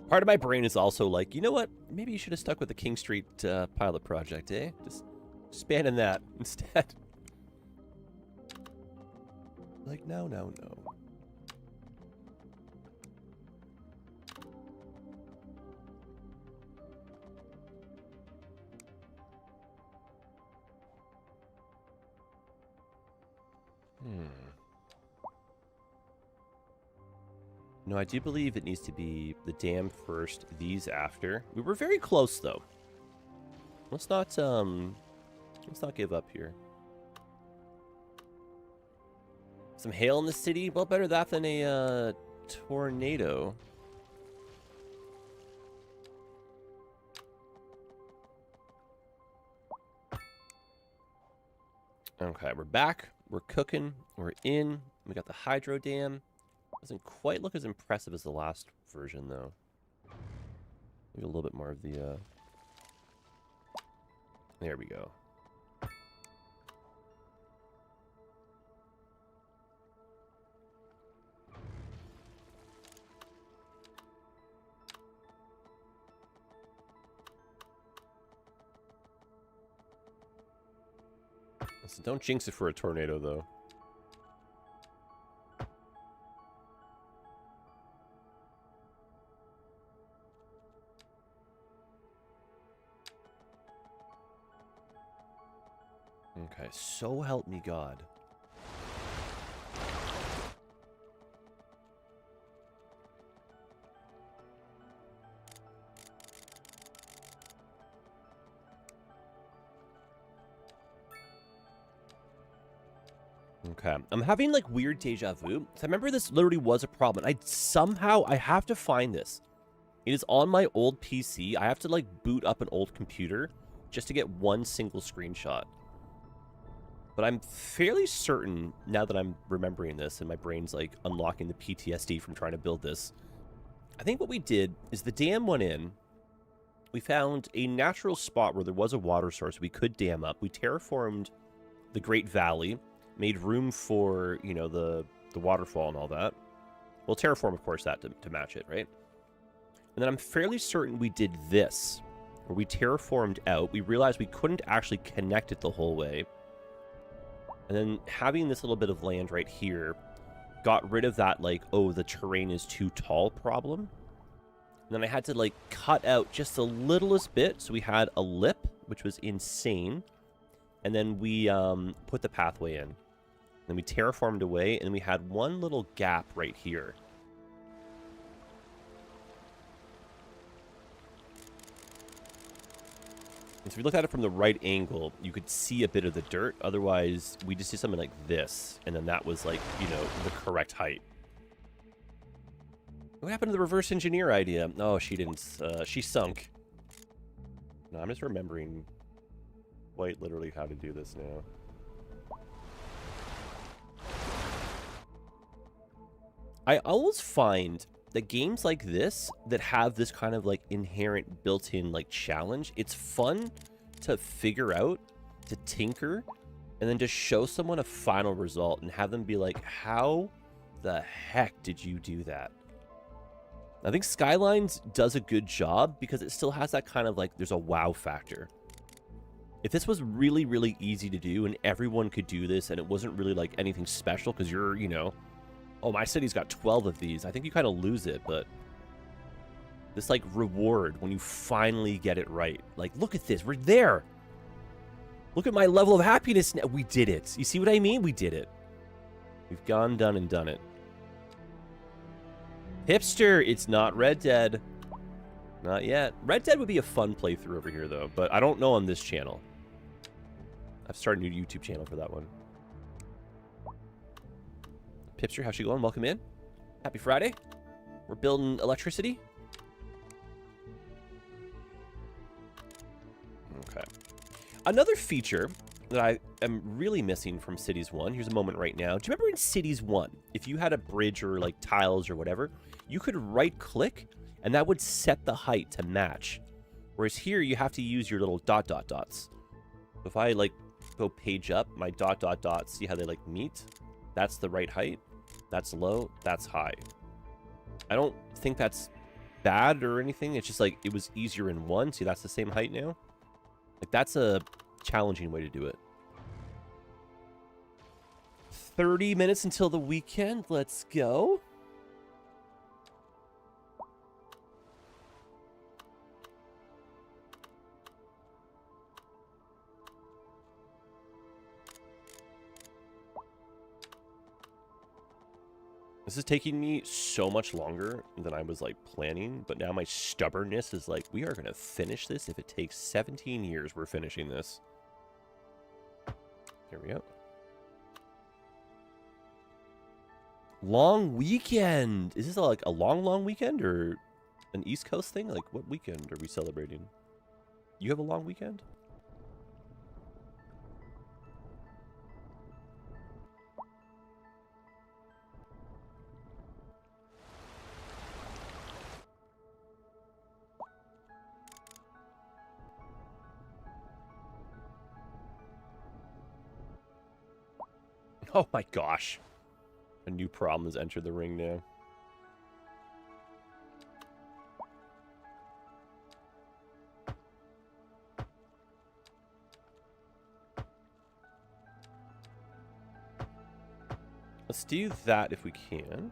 Part of my brain is also like, you know what? Maybe you should have stuck with the King Street pilot project, eh? Just spanning that instead. Like, no, no, no. No, I do believe it needs to be the dam first, these after. We were very close, though. Let's not give up here. Some hail in the city? Well, better that than a tornado. Okay, we're back. We're cooking. We're in. We got the hydro dam. Doesn't quite look as impressive as the last version, though. Maybe a little bit more of the, there we go. Listen, don't jinx it for a tornado, though. Okay, so help me God. Okay, I'm having like weird deja vu. So I remember this literally was a problem. I have to find this. It is on my old PC. I have to like boot up an old computer just to get one single screenshot. But I'm fairly certain now that I'm remembering this and my brain's like unlocking the PTSD from trying to build this. I think what we did is the dam went in. We found a natural spot where there was a water source we could dam up. We terraformed the Great Valley, made room for, you know, the waterfall and all that. We'll terraform, of course, that to match it, right? And then I'm fairly certain we did this, where we terraformed out. We realized we couldn't actually connect it the whole way. And then having this little bit of land right here got rid of that, like, oh, the terrain is too tall problem. And then I had to, like, cut out just the littlest bit, so we had a lip, which was insane. And then we put the pathway in. Then we terraformed away, and we had one little gap right here. And so if you look at it from the right angle, you could see a bit of the dirt. Otherwise, we just did something like this, and then that was like, you know, the correct height. What happened to the reverse engineer idea? Oh, she didn't. She sunk. No, I'm just remembering quite literally how to do this now. I always find that games like this that have this kind of like inherent built-in like challenge, it's fun to figure out, to tinker, and then just show someone a final result and have them be like, how the heck did you do that? I think Skylines does a good job because it still has that kind of like, there's a wow factor. If this was really, really easy to do and everyone could do this and it wasn't really like anything special because you're, you know, oh, my city's got 12 of these, I think you kind of lose it, but this like reward when you finally get it right. Like, look at this, we're there. Look at my level of happiness now. We did it. You see what I mean? We did it. We've gone, done, and done it. Hipster, it's not Red Dead. Not yet. Red Dead would be a fun playthrough over here, though, but I don't know on this channel. I've started a new YouTube channel for that one. Pipster, how's she going? Welcome in. Happy Friday. We're building electricity. Okay. Another feature that I am really missing from Cities 1, here's a moment right now. Do you remember in Cities 1, if you had a bridge or like tiles or whatever, you could right-click and that would set the height to match. Whereas here, you have to use your little dot, dot, dots. So if I like go page up, my dot, dot, dots, see how they like meet? That's the right height. That's low. That's high. I don't think that's bad or anything. It's just like it was easier in one. See, that's the same height now. Like that's a challenging way to do it. 30 minutes until the weekend. Let's go. This is taking me so much longer than I was, like, planning, but now my stubbornness is like, we are going to finish this. If it takes 17 years, we're finishing this. Here we go. Long weekend! Is this, like, a long weekend or an East Coast thing? Like, what weekend are we celebrating? You have a long weekend? Oh my gosh. A new problem has entered the ring now. Let's do that if we can.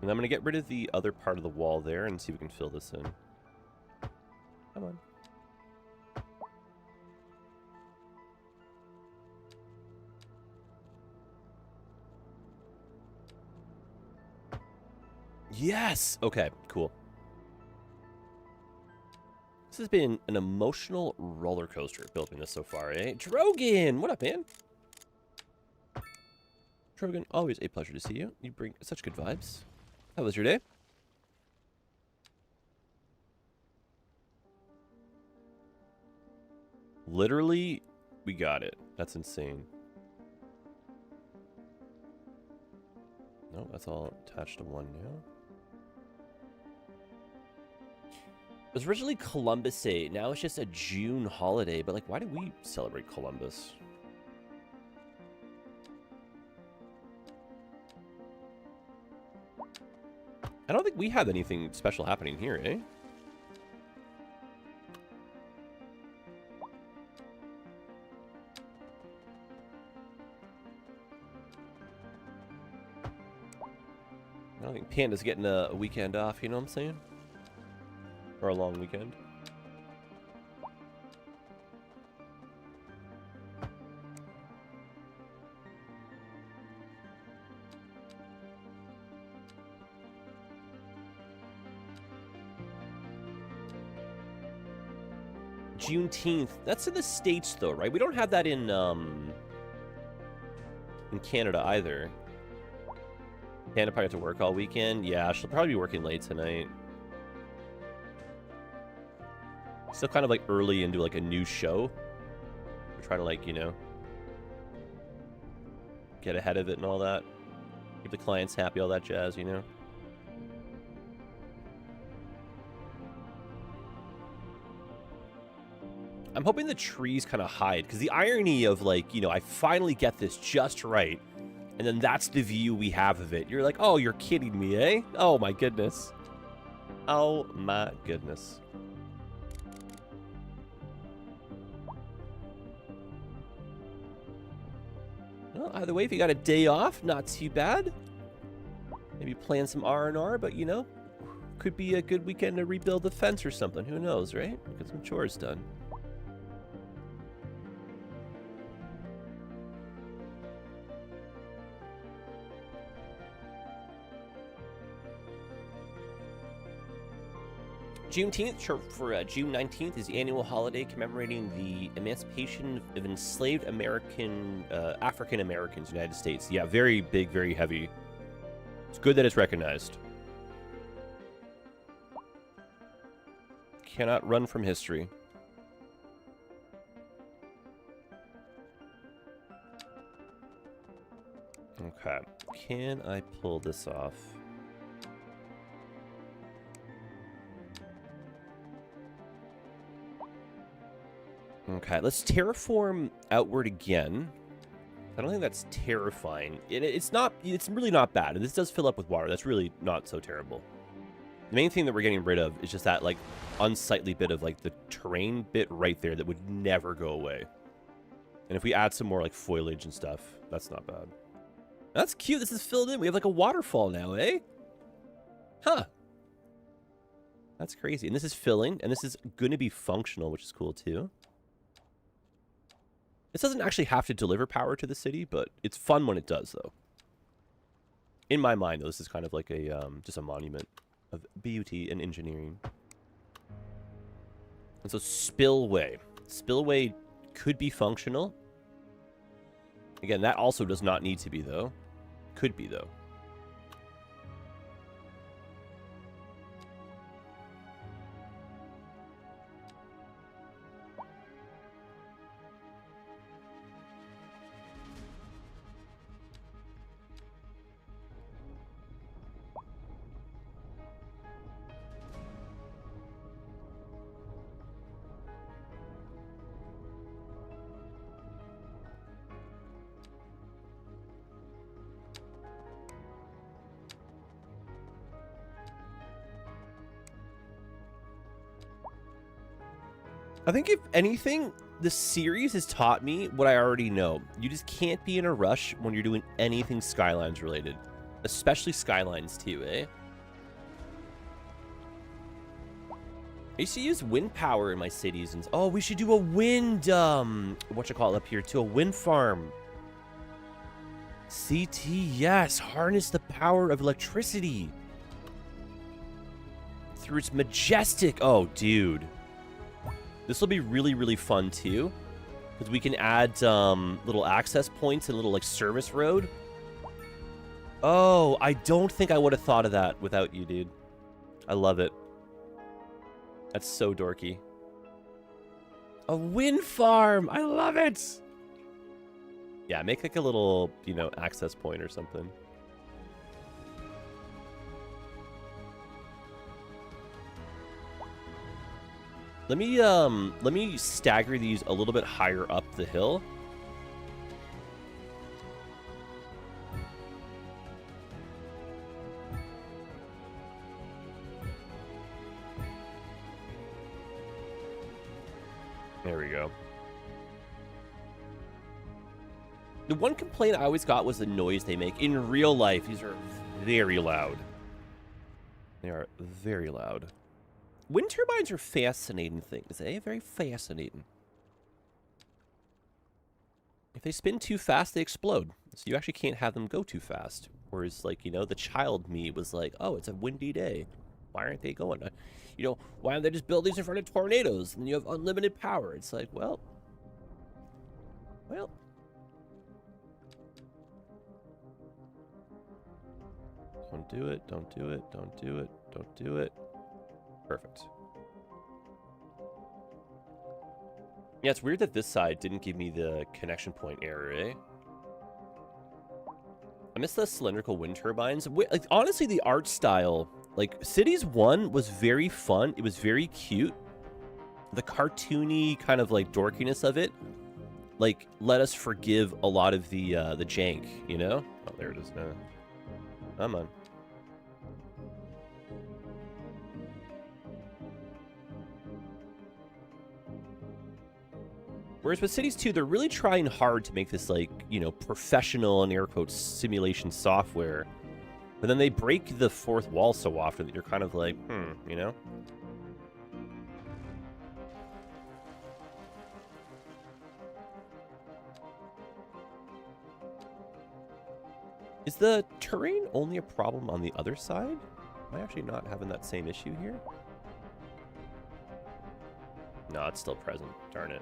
And I'm going to get rid of the other part of the wall there and see if we can fill this in. Come on. Yes! Okay, cool. This has been an emotional roller coaster building this so far, eh? Drogan! What up, man? Drogan, always a pleasure to see you. You bring such good vibes. How was your day? Literally, we got it. That's insane. No, that's all attached to one now. It was originally Columbus Day. Now it's just a June holiday. But, like, why do we celebrate Columbus? I don't think we have anything special happening here, eh? I don't think Panda's getting a weekend off, you know what I'm saying? Or a long weekend. Juneteenth. That's in the States, though, right? We don't have that in Canada either. Panda probably have to work all weekend. Yeah, she'll probably be working late tonight. Still kind of like early into like a new show. We're trying to like, you know, get ahead of it and all that. Keep the clients happy, all that jazz, you know. I'm hoping the trees kind of hide, because the irony of like, you know, I finally get this just right, and then that's the view we have of it. You're like, oh, you're kidding me, eh? Oh my goodness. Oh my goodness. Well, either way, if you got a day off, not too bad. Maybe plan some R&R, but you know, could be a good weekend to rebuild the fence or something. Who knows, right? Get some chores done. Juneteenth, for June 19th, is the annual holiday commemorating the emancipation of enslaved African Americans in the United States. Yeah, very big, very heavy. It's good that it's recognized. Cannot run from history. Okay, can I pull this off? Okay, let's terraform outward again. I don't think that's terrifying. It's not. It's really not bad. And this does fill up with water. That's really not so terrible. The main thing that we're getting rid of is just that like unsightly bit of like the terrain bit right there that would never go away. And if we add some more like foliage and stuff, that's not bad. That's cute. This is filled in. We have like a waterfall now, eh? Huh. That's crazy. And this is filling, and this is going to be functional, which is cool too. This doesn't actually have to deliver power to the city, but it's fun when it does, though. In my mind, though, this is kind of like a just a monument of beauty and engineering. And so spillway. Spillway could be functional. Again, that also does not need to be, though. Could be, though. I think if anything, the series has taught me what I already know. You just can't be in a rush when you're doing anything Skylines related. Especially Skylines 2, eh? I used to use wind power in my cities, and oh, we should do a wind, whatchamacallit up here, to a wind farm. CT, yes, harness the power of electricity through its majestic, oh, dude. This will be really, really fun, too, because we can add, little access points and a little, like, service road. Oh, I don't think I would have thought of that without you, dude. I love it. That's so dorky. A wind farm! I love it! Yeah, make like a little, you know, access point or something. Let me stagger these a little bit higher up the hill. There we go. The one complaint I always got was the noise they make. In real life, these are very loud. They are very loud. Wind turbines are fascinating things, eh? Very fascinating. If they spin too fast, they explode. So you actually can't have them go too fast. Whereas, like, you know, the child me was like, oh, it's a windy day. Why aren't they going? You know, why don't they just build these in front of tornadoes and you have unlimited power? It's like, well. Don't do it, don't do it, don't do it, don't do it. Perfect. Yeah, it's weird that this side didn't give me the connection point error, eh? I miss the cylindrical wind turbines. Like, honestly, the art style, like, Cities 1 was very fun. It was very cute. The cartoony kind of, like, dorkiness of it, like, let us forgive a lot of the jank, you know? Oh, there it is now. Come on. Whereas with Cities 2, they're really trying hard to make this, like, you know, professional, in air quotes, simulation software. But then they break the fourth wall so often that you're kind of like, you know? Is the terrain only a problem on the other side? Am I actually not having that same issue here? No, it's still present. Darn it.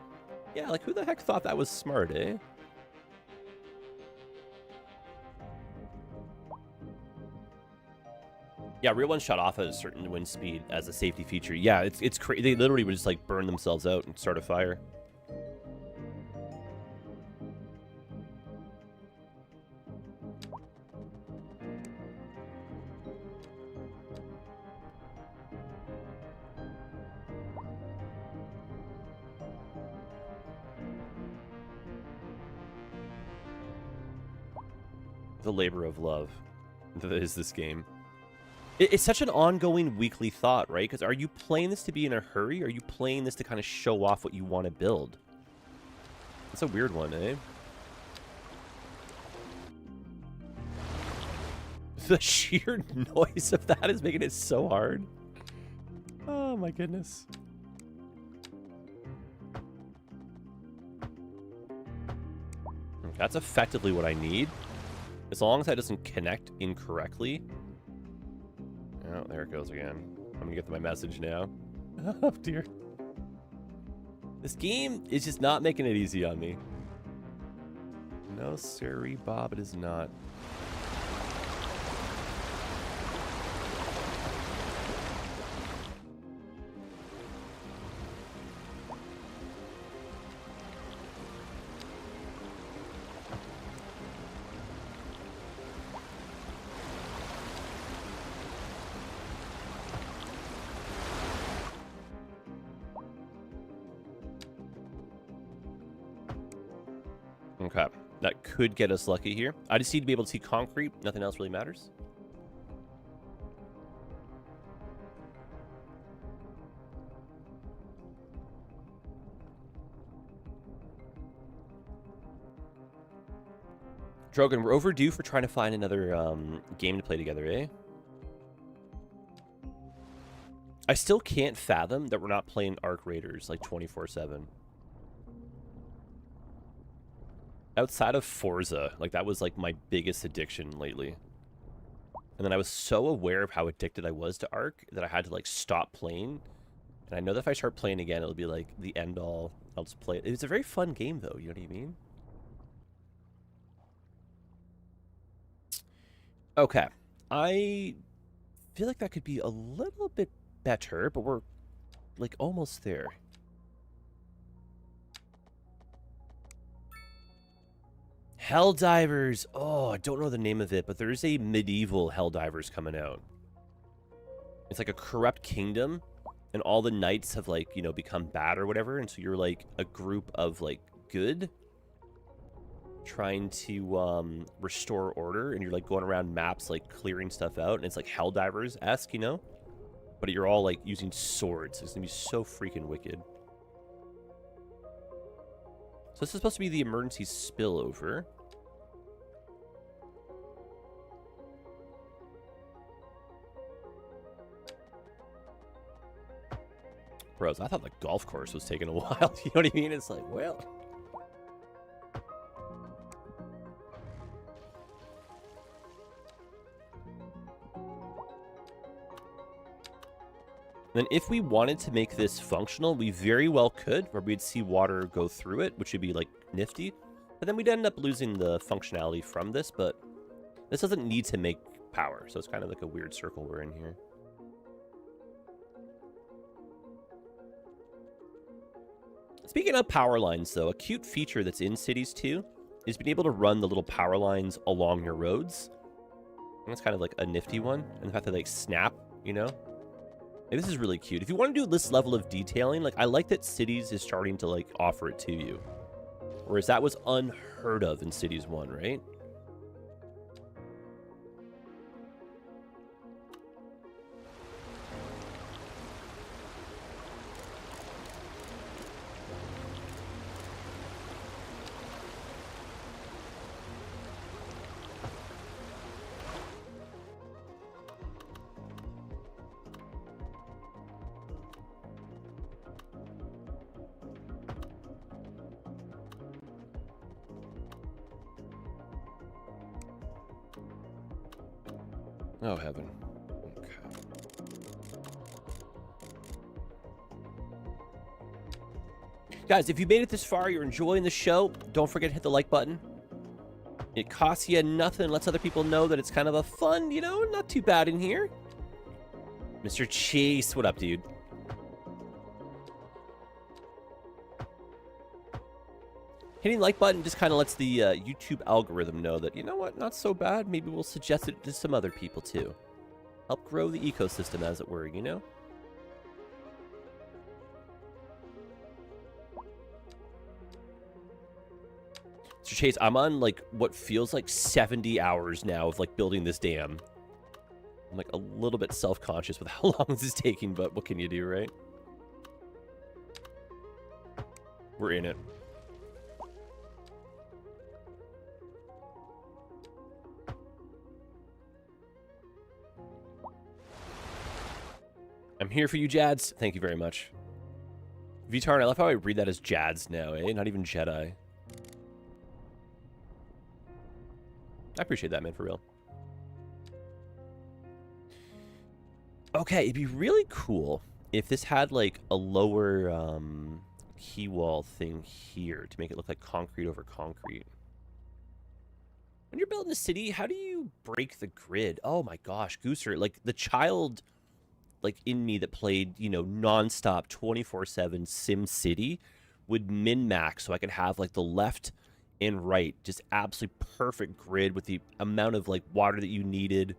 Yeah, like, who the heck thought that was smart, eh? Yeah, real ones shut off at a certain wind speed as a safety feature. Yeah, it's crazy. They literally would just, like, burn themselves out and start a fire. The labor of love that is this game. It's such an ongoing weekly thought, right? Because are you playing this to be in a hurry? Or are you playing this to kind of show off what you want to build? It's a weird one, eh? The sheer noise of that is making it so hard. Oh my goodness. That's effectively what I need. As long as that doesn't connect incorrectly. Oh, there it goes again. I'm gonna get to my message now. Oh, dear. This game is just not making it easy on me. No, sirree, Bob, it is not. Okay, that could get us lucky here. I just need to be able to see concrete. Nothing else really matters. Drogon, we're overdue for trying to find another game to play together, eh? I still can't fathom that we're not playing Arc Raiders like 24/7. Outside of Forza, like that was like my biggest addiction lately. And then I was so aware of how addicted I was to Arc that I had to like stop playing. And I know that if I start playing again, it'll be like the end all. I'll just play it. It's a very fun game though, you know what I mean? Okay. I feel like that could be a little bit better, but we're like almost there. Helldivers. Oh, I don't know the name of it, but there's a medieval Helldivers coming out. It's like a corrupt kingdom, and all the knights have like, you know, become bad or whatever, and so you're like a group of like good trying to restore order, and you're like going around maps like clearing stuff out, and it's like Helldivers-esque, you know? But you're all like using swords. It's gonna be so freaking wicked. So this is supposed to be the emergency spillover. Bros, I thought the golf course was taking a while. You know what I mean? It's like, well. Then if we wanted to make this functional, we very well could, where we'd see water go through it, which would be like nifty. But then we'd end up losing the functionality from this, but this doesn't need to make power, so it's kind of like a weird circle we're in here. Speaking of power lines, though, a cute feature that's in Cities 2 is being able to run the little power lines along your roads. And that's kind of like a nifty one, and the fact that they like, snap, you know? This is really cute. If you want to do this level of detailing, like I like that Cities is starting to like offer it to you. Whereas that was unheard of in Cities 1, right? Oh, heaven. Okay. Guys, if you made it this far, you're enjoying the show, don't forget to hit the like button. It costs you nothing, lets other people know that it's kind of a fun, you know, not too bad in here. Mr. Chase, what up, dude? Hitting the like button just kind of lets the YouTube algorithm know that, you know what, not so bad. Maybe we'll suggest it to some other people too. Help grow the ecosystem, as it were, you know? Mr. Chase, I'm on like what feels like 70 hours now of like building this dam. I'm like a little bit self-conscious with how long this is taking, but what can you do, right? We're in it. I'm here for you, Jads. Thank you very much. Vitarn, I love how I read that as Jads now, eh? Not even Jedi. I appreciate that, man, for real. Okay, it'd be really cool if this had, like, a lower key wall thing here to make it look like concrete over concrete. When you're building a city, how do you break the grid? Oh my gosh, Gooser, like, the child... like in me that played, you know, nonstop 24/7 Sim City would min-max so I could have like the left and right just absolutely perfect grid with the amount of like water that you needed.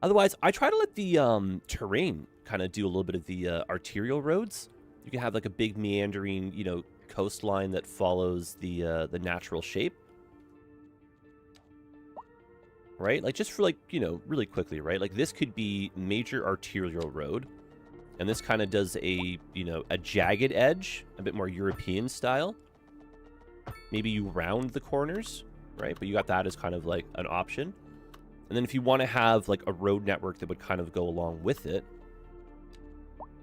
Otherwise, I try to let the terrain kind of do a little bit of the arterial roads. You can have like a big meandering, you know, coastline that follows the natural shape. Right? Like, just for, like, you know, really quickly, right? Like, this could be major arterial road. And this kind of does a, you know, a jagged edge, a bit more European style. Maybe you round the corners. right? But you got that as kind of like an option. And then if you want to have like a road network that would kind of go along with it,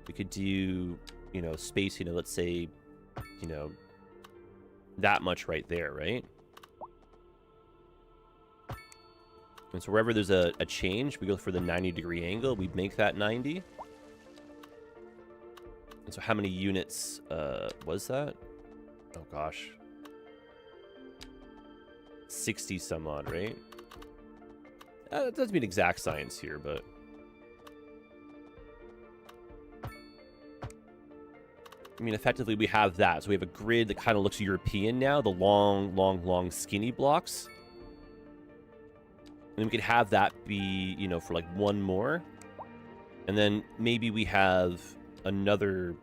we could do, you know, spacing of, let's say, you know, that much right there, right? And so wherever there's a change, we go for the 90-degree angle. We make that 90. And so how many units was that? Oh, gosh. 60 some odd, right? That doesn't mean exact science here, but... I mean, effectively, we have that. So we have a grid that kind of looks European now. The long, long, long, skinny blocks. And we could have that be, you know, for like one more. And then maybe we have another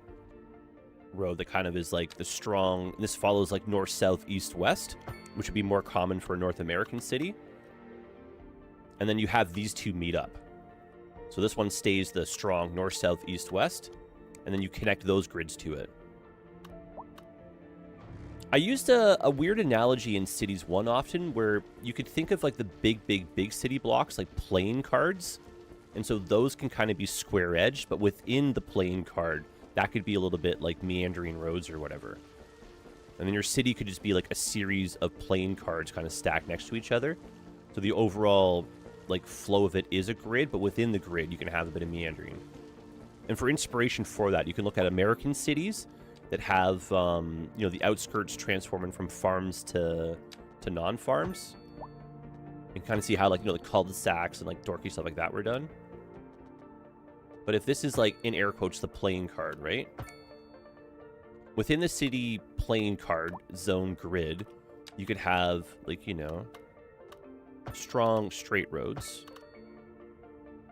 road that kind of is like the strong... This follows like north, south, east, west, which would be more common for a North American city. And then you have these two meet up. So this one stays the strong north, south, east, west. And then you connect those grids to it. I used a weird analogy in Cities 1 often, where you could think of like the big city blocks like playing cards. And so those can kind of be square-edged, but within the playing card, that could be a little bit like meandering roads or whatever. And then your city could just be like a series of playing cards kind of stacked next to each other. So the overall like flow of it is a grid, but within the grid, you can have a bit of meandering. And for inspiration for that, you can look at American cities that have, you know, the outskirts transforming from farms to non-farms. And kind of see how, like, you know, the cul-de-sacs and, like, dorky stuff like that were done. But if this is, like, in air quotes, the playing card, right? Within the city playing card zone grid, you could have, like, you know, strong straight roads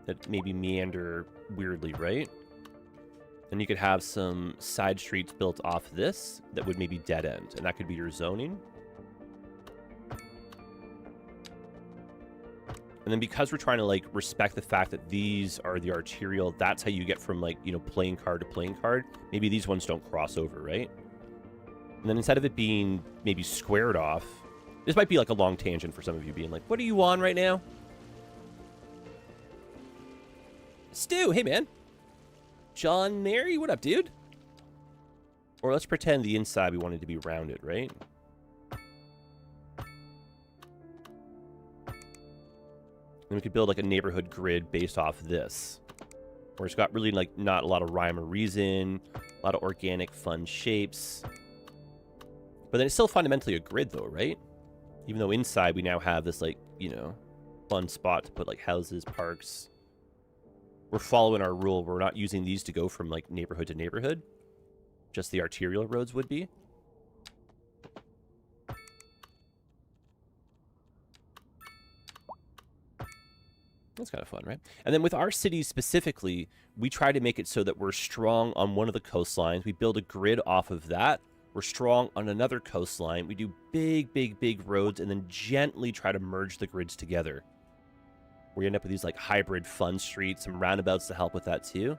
that maybe meander weirdly, right? And you could have some side streets built off this that would maybe dead end, and that could be your zoning. And then because we're trying to like respect the fact that these are the arterial, that's how you get from like, you know, playing card to playing card. Maybe these ones don't cross over, right? And then instead of it being maybe squared off, this might be like a long tangent for some of you being like, what are you on right now? Stu, hey man. John Mary, what up, dude? Or let's pretend the inside we wanted to be rounded, right? Then we could build like a neighborhood grid based off this. Where it's got really like not a lot of rhyme or reason, a lot of organic fun shapes. But then it's still fundamentally a grid though, right? Even though inside we now have this like, you know, fun spot to put like houses, parks. We're following our rule. We're not using these to go from like neighborhood to neighborhood. Just the arterial roads would be. That's kind of fun, right? And then with our cities specifically, we try to make it so that we're strong on one of the coastlines. We build a grid off of that. We're strong on another coastline. We do big roads and then gently try to merge the grids together. We end up with these like hybrid fun streets, some roundabouts to help with that too.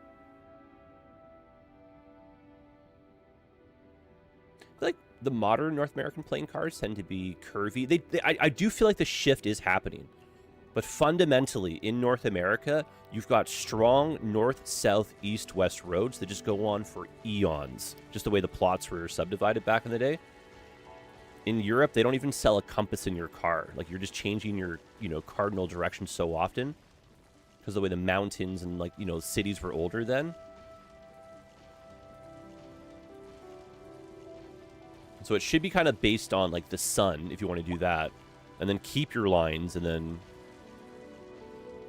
I feel like the modern North American playing cards tend to be curvy. I do feel like the shift is happening. But fundamentally, in North America, you've got strong north, south, east, west roads that just go on for eons. Just the way the plots were subdivided back in the day. In Europe, they don't even sell a compass in your car. Like, you're just changing your, you know, cardinal direction so often. Because the way the mountains and, like, you know, cities were older then. So it should be kind of based on, like, the sun, if you want to do that. And then keep your lines, and then...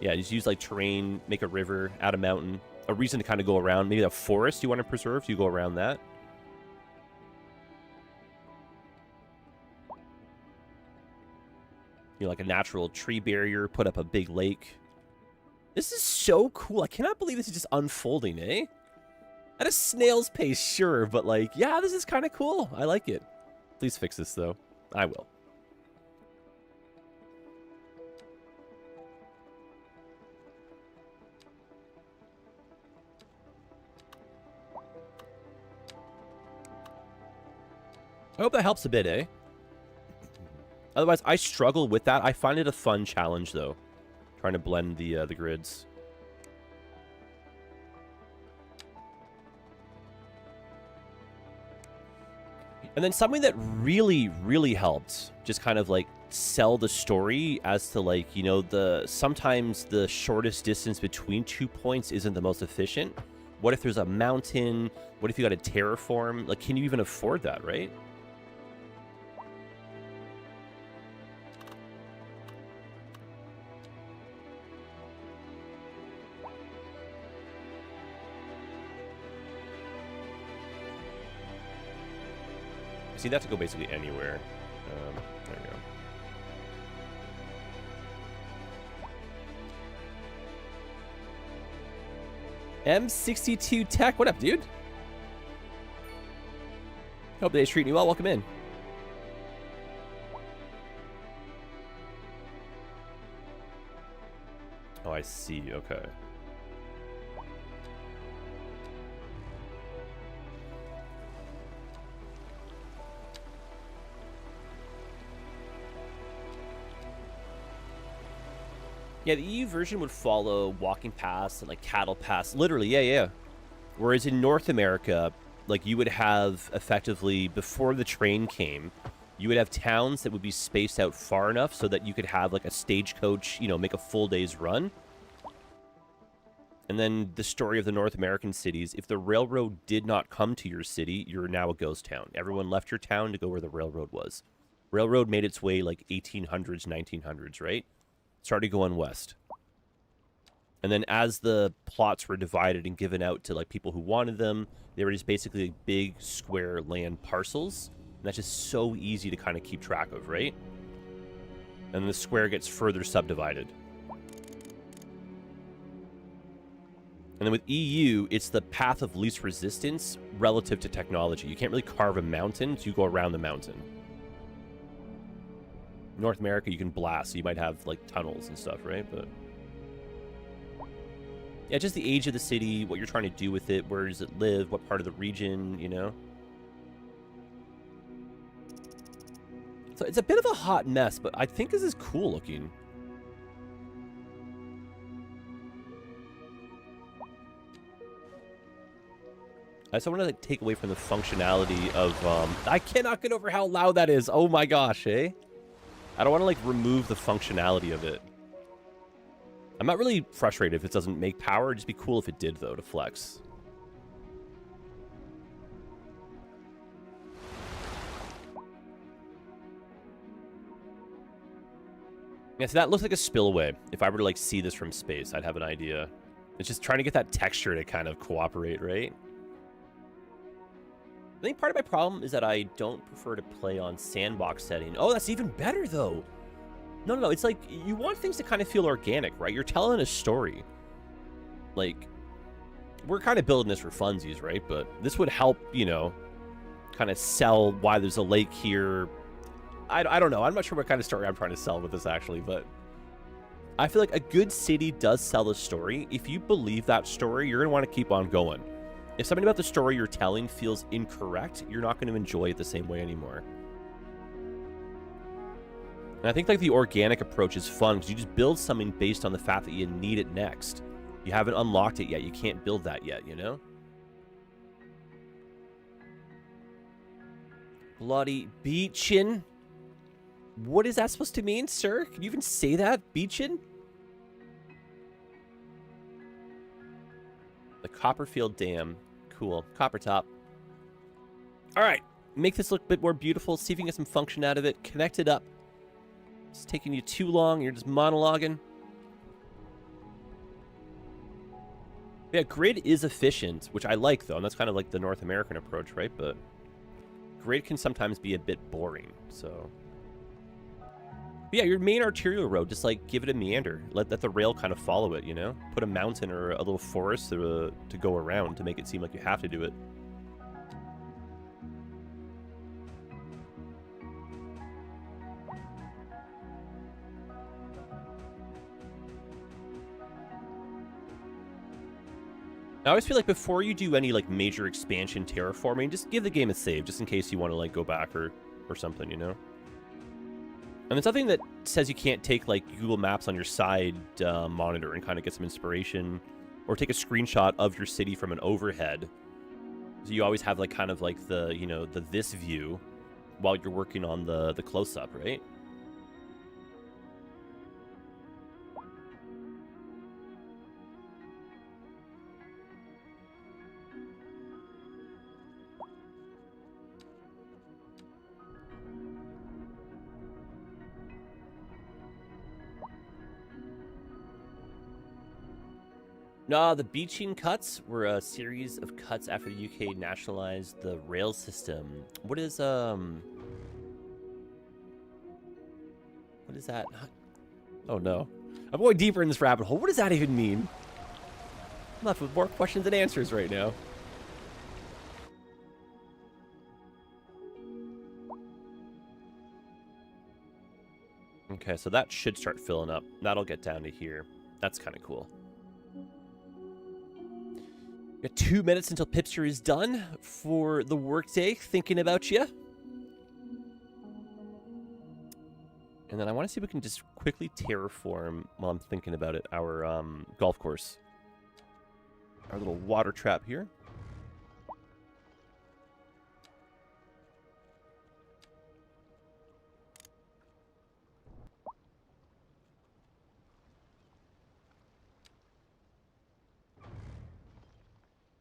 yeah, just use, like, terrain, make a river, add a mountain. A reason to kind of go around. Maybe a forest you want to preserve, so you go around that. You know, like a natural tree barrier, put up a big lake. This is so cool. I cannot believe this is just unfolding, eh? At a snail's pace, sure, but like, yeah, this is kind of cool. I like it. Please fix this, though. I will. I hope that helps a bit, eh? Otherwise, I struggle with that. I find it a fun challenge, though, trying to blend the grids. And then something that really, really helped just kind of like sell the story as to like, you know, sometimes the shortest distance between 2 points isn't the most efficient. What if there's a mountain? What if you got to terraform? Like, can you even afford that, right? See, that to go basically anywhere. There we go. M62 Tech, what up, dude? Hope they're treating you well. Welcome in. Oh, I see. Okay. Yeah, the EU version would follow walking paths and like cattle paths. Literally, yeah. Whereas in North America, like you would have effectively, before the train came, you would have towns that would be spaced out far enough so that you could have like a stagecoach, you know, make a full day's run. And then the story of the North American cities, if the railroad did not come to your city, you're now a ghost town. Everyone left your town to go where the railroad was. Railroad made its way like 1800s, 1900s, right? Started going west. And then as the plots were divided and given out to like people who wanted them, they were just basically like big square land parcels. And that's just so easy to kind of keep track of, right? And the square gets further subdivided. And then with EU, it's the path of least resistance relative to technology. You can't really carve a mountain, so you go around the mountain. North America, you can blast, so you might have like tunnels and stuff, right? But yeah, just the age of the city, what you're trying to do with it, where does it live, what part of the region, you know? So it's a bit of a hot mess, but I think this is cool looking. I just want to like take away from the functionality of I cannot get over how loud that is. Oh my gosh, eh? I don't want to like remove the functionality of it. I'm not really frustrated if it doesn't make power. It'd just be cool if it did, though, to flex. Yeah, so that looks like a spillway. If I were to like see this from space, I'd have an idea. It's just trying to get that texture to kind of cooperate, right? I think part of my problem is that I don't prefer to play on sandbox setting. Oh, that's even better, though. No. It's like you want things to kind of feel organic, right? You're telling a story. Like, we're kind of building this for funsies, right? But this would help, you know, kind of sell why there's a lake here. I don't know. I'm not sure what kind of story I'm trying to sell with this, actually. But I feel like a good city does sell a story. If you believe that story, you're going to want to keep on going. If something about the story you're telling feels incorrect, you're not going to enjoy it the same way anymore. And I think like the organic approach is fun because you just build something based on the fact that you need it next. You haven't unlocked it yet. You can't build that yet, you know? Bloody beachin'. What is that supposed to mean, sir? Can you even say that? Beachin'? The Copperfield Dam. Cool. Copper top. All right. Make this look a bit more beautiful. See if you can get some function out of it. Connect it up. It's taking you too long. You're just monologuing. Yeah, grid is efficient, which I like, though. And that's kind of like the North American approach, right? But grid can sometimes be a bit boring, so... But yeah, your main arterial road, just like give it a meander. Let the rail kind of follow it, you know? Put a mountain or a little forest to go around to make it seem like you have to do it. I always feel like before you do any like major expansion terraforming, just give the game a save, just in case you want to like go back or something, you know? And there's nothing that says you can't take like Google Maps on your side monitor and kind of get some inspiration, or take a screenshot of your city from an overhead. So you always have like kind of like the, you know, the this view while you're working on the close up, right? No, the beaching cuts were a series of cuts after the UK nationalized the rail system. What is that? Oh no. I'm going deeper in this rabbit hole. What does that even mean? I'm left with more questions than answers right now. Okay, so that should start filling up. That'll get down to here. That's kind of cool. Got 2 minutes until Pipster is done for the workday. Thinking about you. And then I want to see if we can just quickly terraform, while I'm thinking about it, our golf course. Our little water trap here.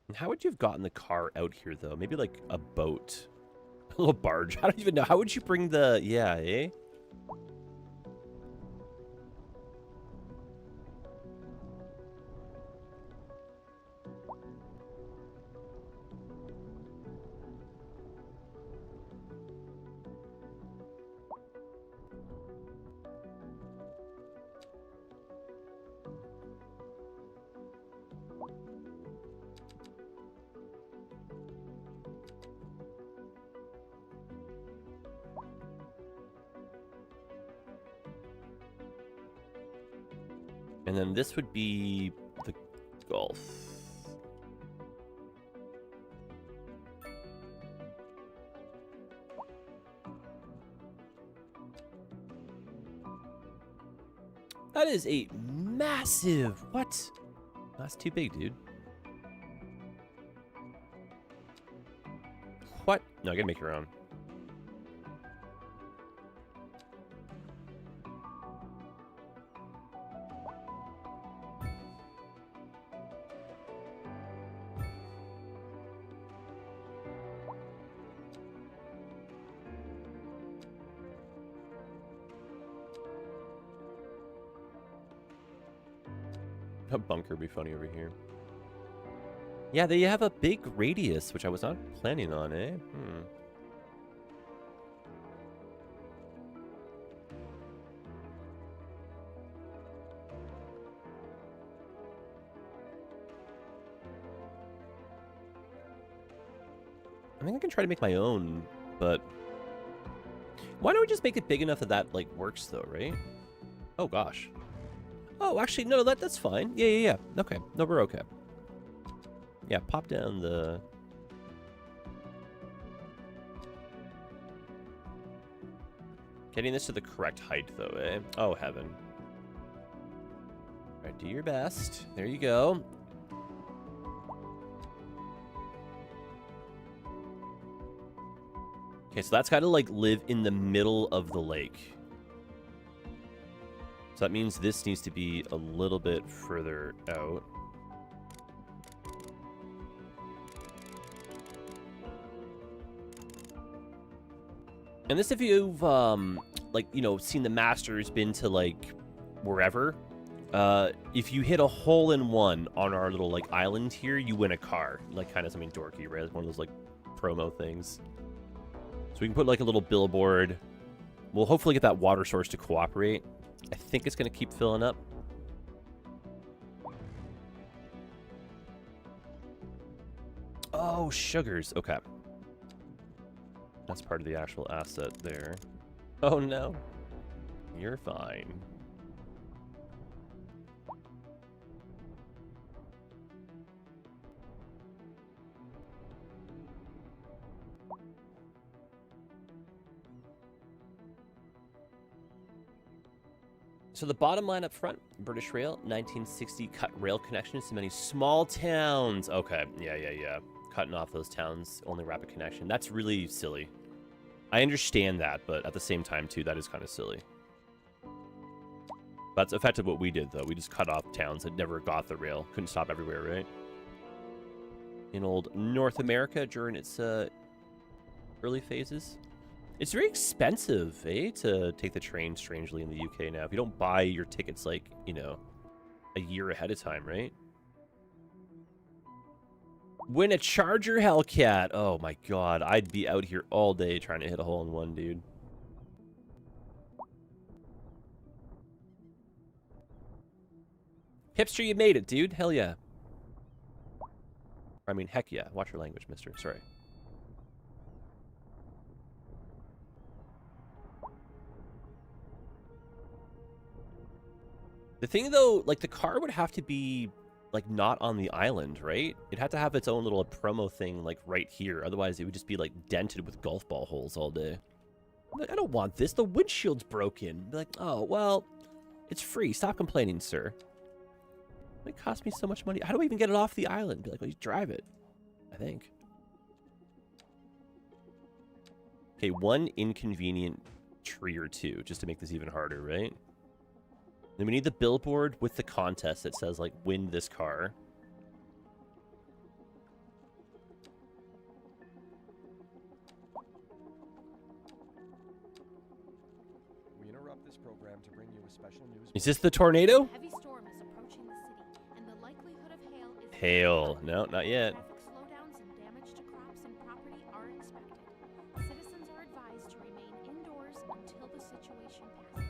And how would you have gotten the car out here, though? Maybe like a boat. A little barge. I don't even know. How would you bring the... Yeah, eh? And then this would be the golf. That is a massive... What? That's too big, dude. What? No, I gotta make your own. A bunker would be funny over here. Yeah, they have a big radius, which I was not planning on, eh? I think I can try to make my own, but... Why don't we just make it big enough that that, like, works, though, right? Oh, gosh. Oh, actually, no, that's fine. Yeah. Okay. No, we're okay. Yeah, pop down the... Getting this to the correct height, though, eh? Oh, heaven. All right, do your best. There you go. Okay, so that's got to, like, live in the middle of the lake. So that means this needs to be a little bit further out. And this, if you've, like, you know, seen the Masters, been to, like, wherever, if you hit a hole-in-one on our little, like, island here, you win a car. Like, kind of something dorky, right? It's one of those, like, promo things. So we can put, like, a little billboard. We'll hopefully get that water source to cooperate. I think it's going to keep filling up. Oh, sugars. Okay. That's part of the actual asset there. Oh, no. You're fine. So the bottom line up front, British Rail, 1960 cut rail connections to many small towns. Okay, yeah. Cutting off those towns, only rapid connection. That's really silly. I understand that, but at the same time, too, that is kind of silly. That's effectively what we did, though. We just cut off towns that never got the rail. Couldn't stop everywhere, right? In old North America during its early phases. It's very expensive, eh, to take the train, strangely, in the UK now. If you don't buy your tickets, like, you know, a year ahead of time, right? Win a Charger Hellcat. Oh, my God. I'd be out here all day trying to hit a hole-in-one, dude. Hipster, you made it, dude. Hell yeah. I mean, heck yeah. Watch your language, mister. Sorry. The thing, though, like, the car would have to be, like, not on the island, right? It'd have to have its own little promo thing, like, right here. Otherwise, it would just be, like, dented with golf ball holes all day. Like, I don't want this. The windshield's broken. Be like, oh, well, it's free. Stop complaining, sir. It cost me so much money. How do I even get it off the island? Be like, well, you drive it, I think. Okay, one inconvenient tree or two, just to make this even harder, right? Then we need the billboard with the contest that says, like, win this car. We interrupt this program to bring you a special news. Is this the tornado? A heavy storm is approaching the city, and the likelihood of hail is Hail. No, not yet. Traffic slowdowns and damage to crops and property are expected. Citizens are advised to remain indoors until the situation passes.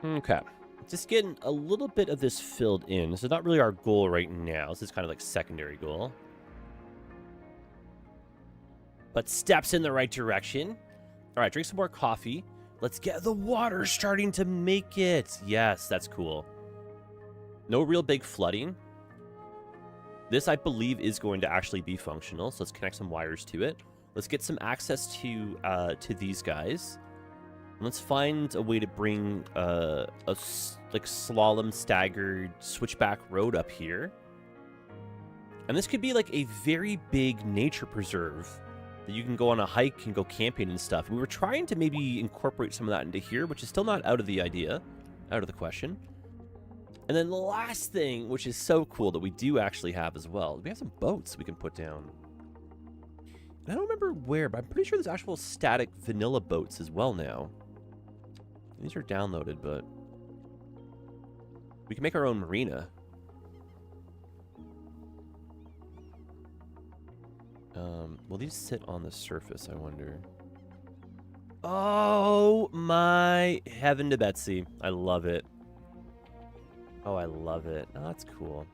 Okay. Just getting a little bit of this filled in. This is not really our goal right now. This is kind of like secondary goal. But steps in the right direction. All right, drink some more coffee. Let's get the water starting to make it. Yes, that's cool. No real big flooding. This, I believe, is going to actually be functional. So let's connect some wires to it. Let's get some access to these guys. And let's find a way to bring like slalom staggered switchback road up here. And this could be like a very big nature preserve that you can go on a hike and go camping and stuff. And we were trying to maybe incorporate some of that into here, which is still not out of the idea, out of the question. And then the last thing, which is so cool that we do actually have as well, we have some boats we can put down. And I don't remember where, but I'm pretty sure there's actual static vanilla boats as well now. These are downloaded, but we can make our own marina. Will these sit on the surface, I wonder? Oh, my heaven to Betsy. I love it. Oh, I love it. Oh, that's cool.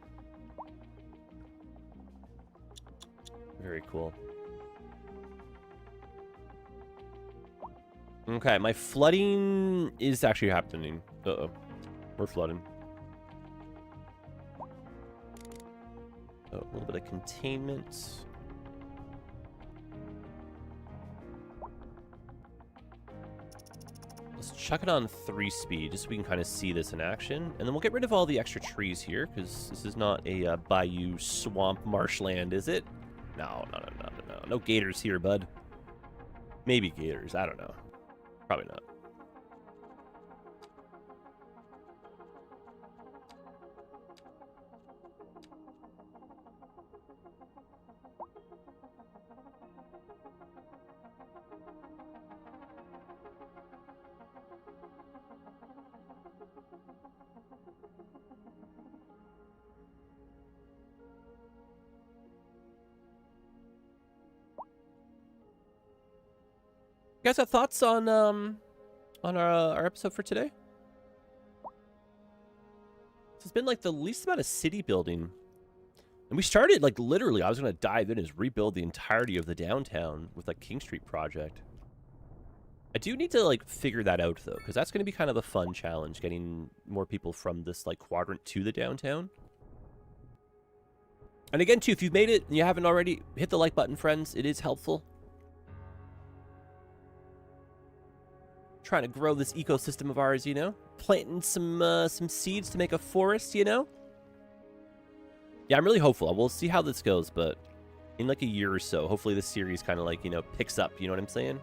Very cool. Okay, my flooding is actually happening. Uh-oh. We're flooding. Oh, a little bit of containment. Let's chuck it on 3 speed, just so we can kind of see this in action. And then we'll get rid of all the extra trees here, because this is not a bayou swamp marshland, is it? No. No gators here, bud. Maybe gators, I don't know. Probably not. You guys have thoughts on our episode for today? This has been like the least amount of city building. And we started like literally, I was going to dive in and rebuild the entirety of the downtown with like King Street project. I do need to like figure that out though, because that's going to be kind of a fun challenge, getting more people from this like quadrant to the downtown. And again, too, if you've made it and you haven't already, hit the like button, friends. It is helpful. Trying to grow this ecosystem of ours, you know? Planting some seeds to make a forest, you know? Yeah, I'm really hopeful. We'll see how this goes, but in like a year or so, hopefully this series kind of like, you know, picks up. You know what I'm saying?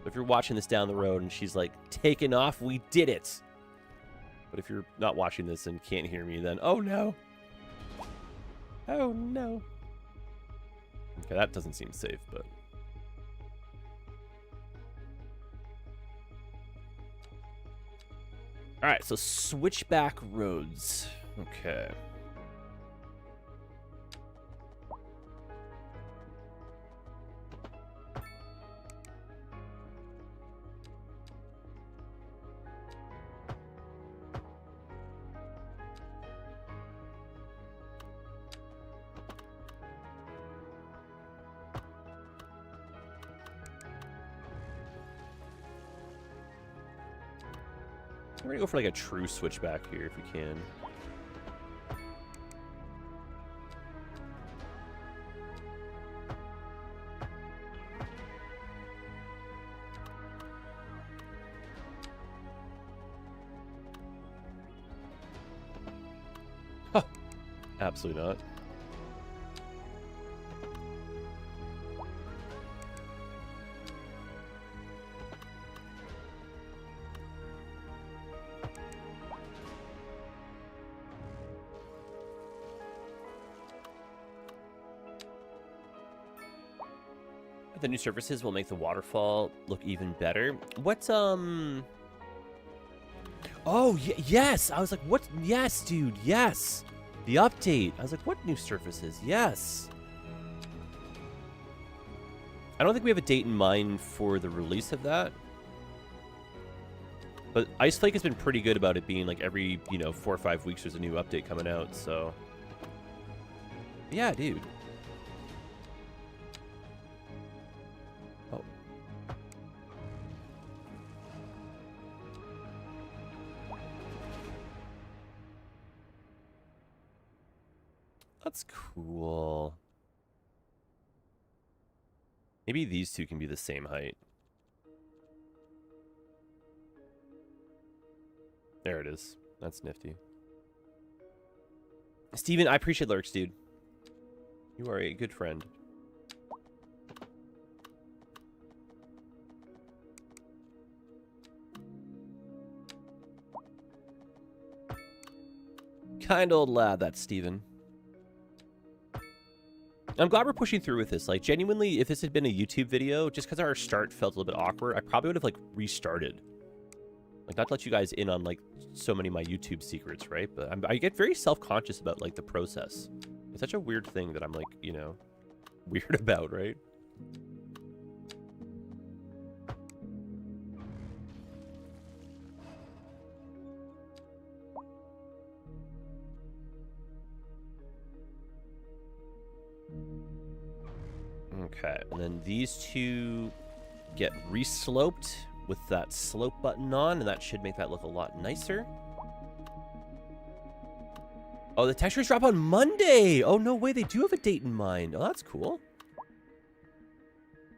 If you're watching this down the road and she's like, taking off, we did it. But if you're not watching this and can't hear me, then oh no. Oh no. Okay, that doesn't seem safe, but... Alright, so switchback roads. Okay. We're gonna go for like a true switchback here if we can. Huh. Absolutely not. The new surfaces will make the waterfall look even better. What, Oh, yes! I was like, what? Yes, dude, yes! The update. I was like, what new surfaces? Yes! I don't think we have a date in mind for the release of that. But Ice Flake has been pretty good about it being like every, you know, 4 or 5 weeks there's a new update coming out, so... Yeah, dude. That's cool. Maybe these two can be the same height. There it is. That's nifty. Steven, I appreciate lurks, dude. You are a good friend. Kind old lad, that's Steven. I'm glad we're pushing through with this. Like, genuinely, if this had been a YouTube video, just because our start felt a little bit awkward, I probably would have, like, restarted. Like, not to let you guys in on, like, so many of my YouTube secrets, right? But I get very self-conscious about, like, the process. It's such a weird thing that I'm, like, you know, weird about, right? Okay, and then these two get resloped with that slope button on, and that should make that look a lot nicer. Oh, the textures drop on Monday! Oh, no way, they do have a date in mind. Oh, that's cool.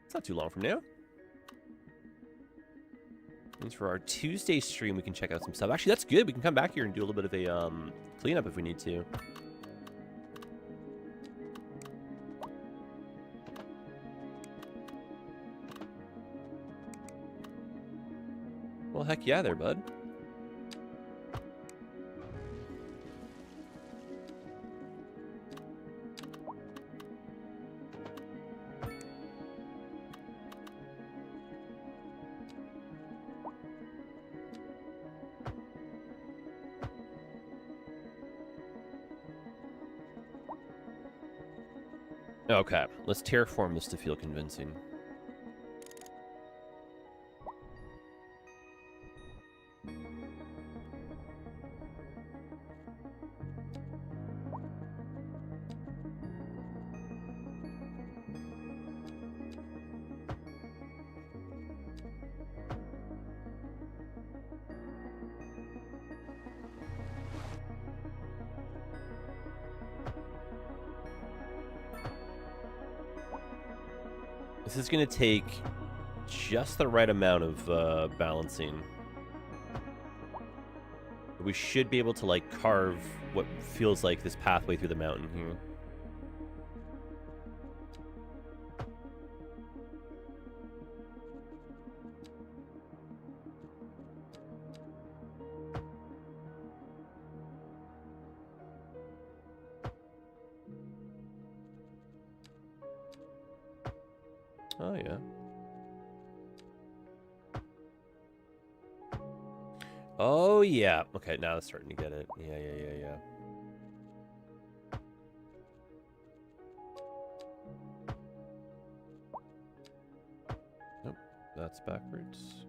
It's not too long from now. Means for our Tuesday stream, we can check out some stuff. Actually, that's good. We can come back here and do a little bit of a cleanup if we need to. Well, heck yeah there, bud. Okay, let's terraform this to feel convincing. This is going to take just the right amount of balancing. We should be able to, like, carve what feels like this pathway through the mountain here. Oh, yeah. Oh, yeah. Okay, now it's starting to get it. Yeah. Nope, that's backwards.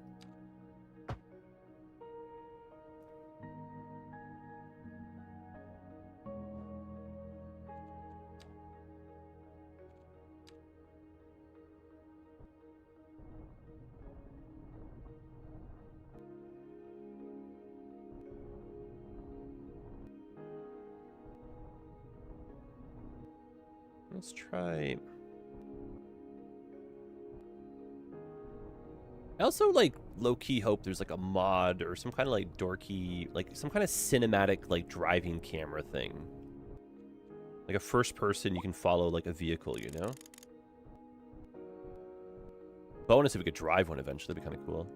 Let's try... I also, like, low-key hope there's, like, a mod or some kind of, like, dorky, like, some kind of cinematic, like, driving camera thing. Like a first person, you can follow, like, a vehicle, you know? Bonus if we could drive one eventually, that'd be kind of cool.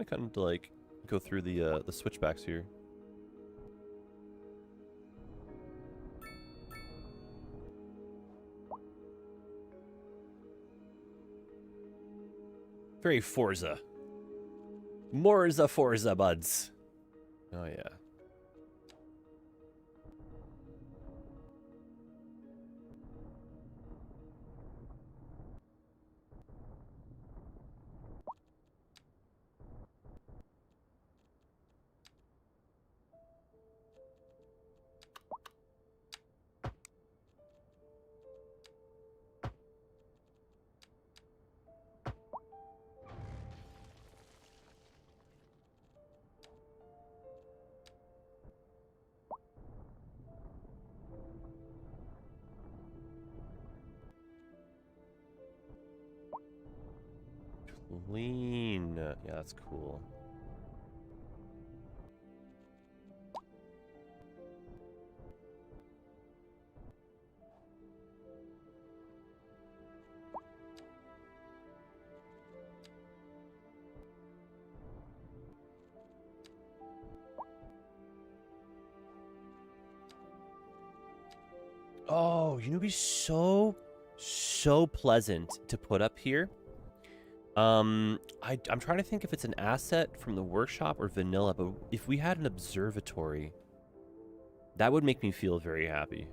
Kind of, like, go through the switchbacks here. Very Forza. Forza, buds. Oh, yeah. Clean. Yeah, that's cool. Oh, you know, it'd be so pleasant to put up here. I'm trying to think if it's an asset from the workshop or vanilla, but if we had an observatory, that would make me feel very happy.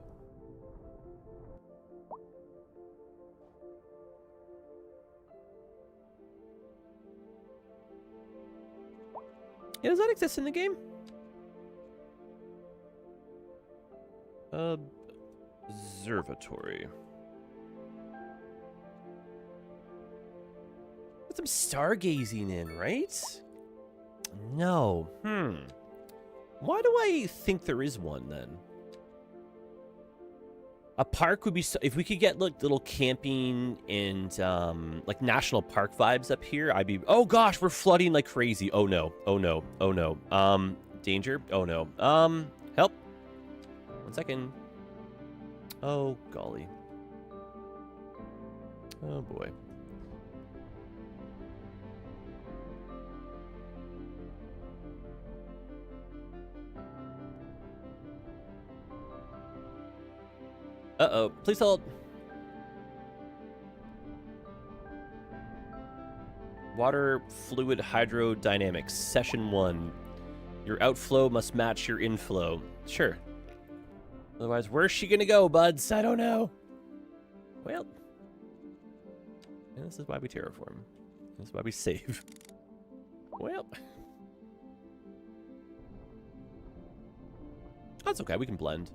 Yeah, does that exist in the game? Observatory. Some stargazing in, right? No. Why do I think there is one, then? A park would be... So, if we could get, like, little camping and, like, national park vibes up here, I'd be... Oh, gosh, we're flooding like crazy. Oh, no. Oh, no. Oh, no. Danger? Oh, no. Help. 1 second. Oh, golly. Oh, boy. Uh-oh. Please hold. Water fluid hydrodynamics. Session 1. Your outflow must match your inflow. Sure. Otherwise, where's she gonna go, buds? I don't know. Well. This is why we terraform. This is why we save. Well. That's okay. We can blend.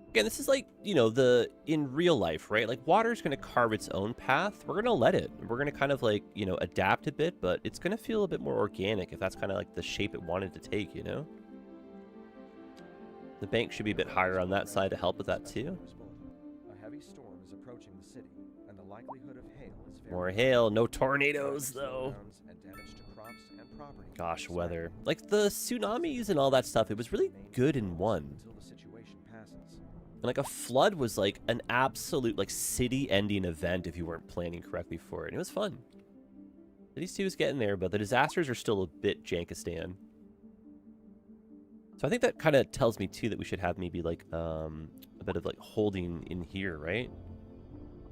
Again, this is like, you know, in real life, right? Like, water's going to carve its own path. We're going to let it. We're going to kind of, like, you know, adapt a bit, but it's going to feel a bit more organic if that's kind of like the shape it wanted to take, you know? The bank should be a bit higher on that side to help with that too. A heavy storm is approaching the city, and the likelihood of hail is very More high. hail, no tornadoes though. Slowdowns and damage to crops and property Gosh, are weather. expected. Like the tsunamis and all that stuff, it was really good in one. Until the situation passes. And like a flood was like an absolute like city-ending event if you weren't planning correctly for it. And it was fun. City 2 is getting there, but the disasters are still a bit Jankistan. So I think that kind of tells me too that we should have maybe like a bit of like holding in here, right?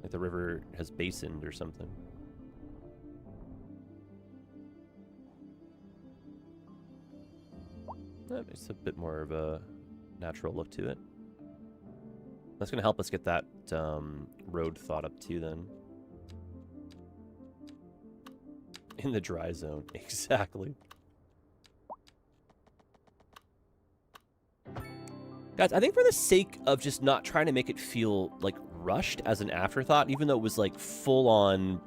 Like the river has basined or something. That makes a bit more of a natural look to it. That's going to help us get that road thought up too then. In the dry zone, exactly. Guys, I think for the sake of just not trying to make it feel like rushed as an afterthought, even though it was like full on,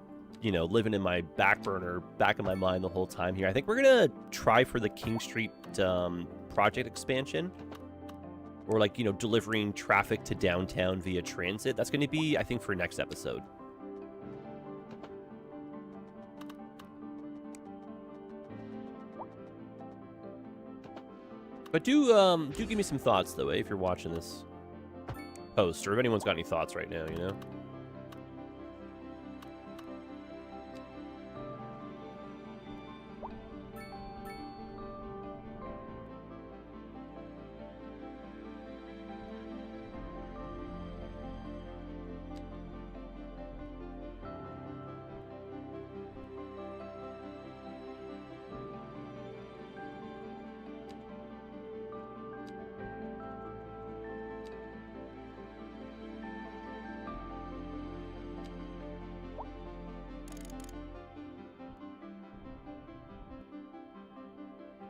you know, living in my back burner, back in my mind the whole time here, I think we're going to try for the King Street project expansion. Or like, you know, delivering traffic to downtown via transit. That's going to be, I think, for next episode. But do give me some thoughts, though, if you're watching this post. Or if anyone's got any thoughts right now, you know?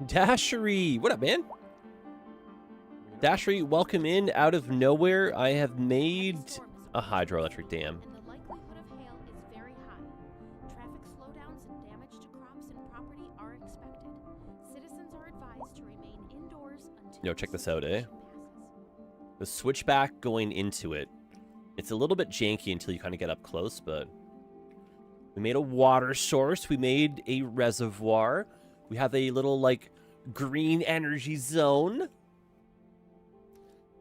Dashery! What up, man? Dashery, welcome in out of nowhere. I have made a hydroelectric dam. And the likelihood of hail is very high. Traffic slowdowns and damage to crops and property are expected. Citizens are advised to remain indoors until Yo, check this out, eh? situation passes. The switchback going into it. It's a little bit janky until you kind of get up close, but we made a water source. We made a reservoir. We have a little, like, green energy zone.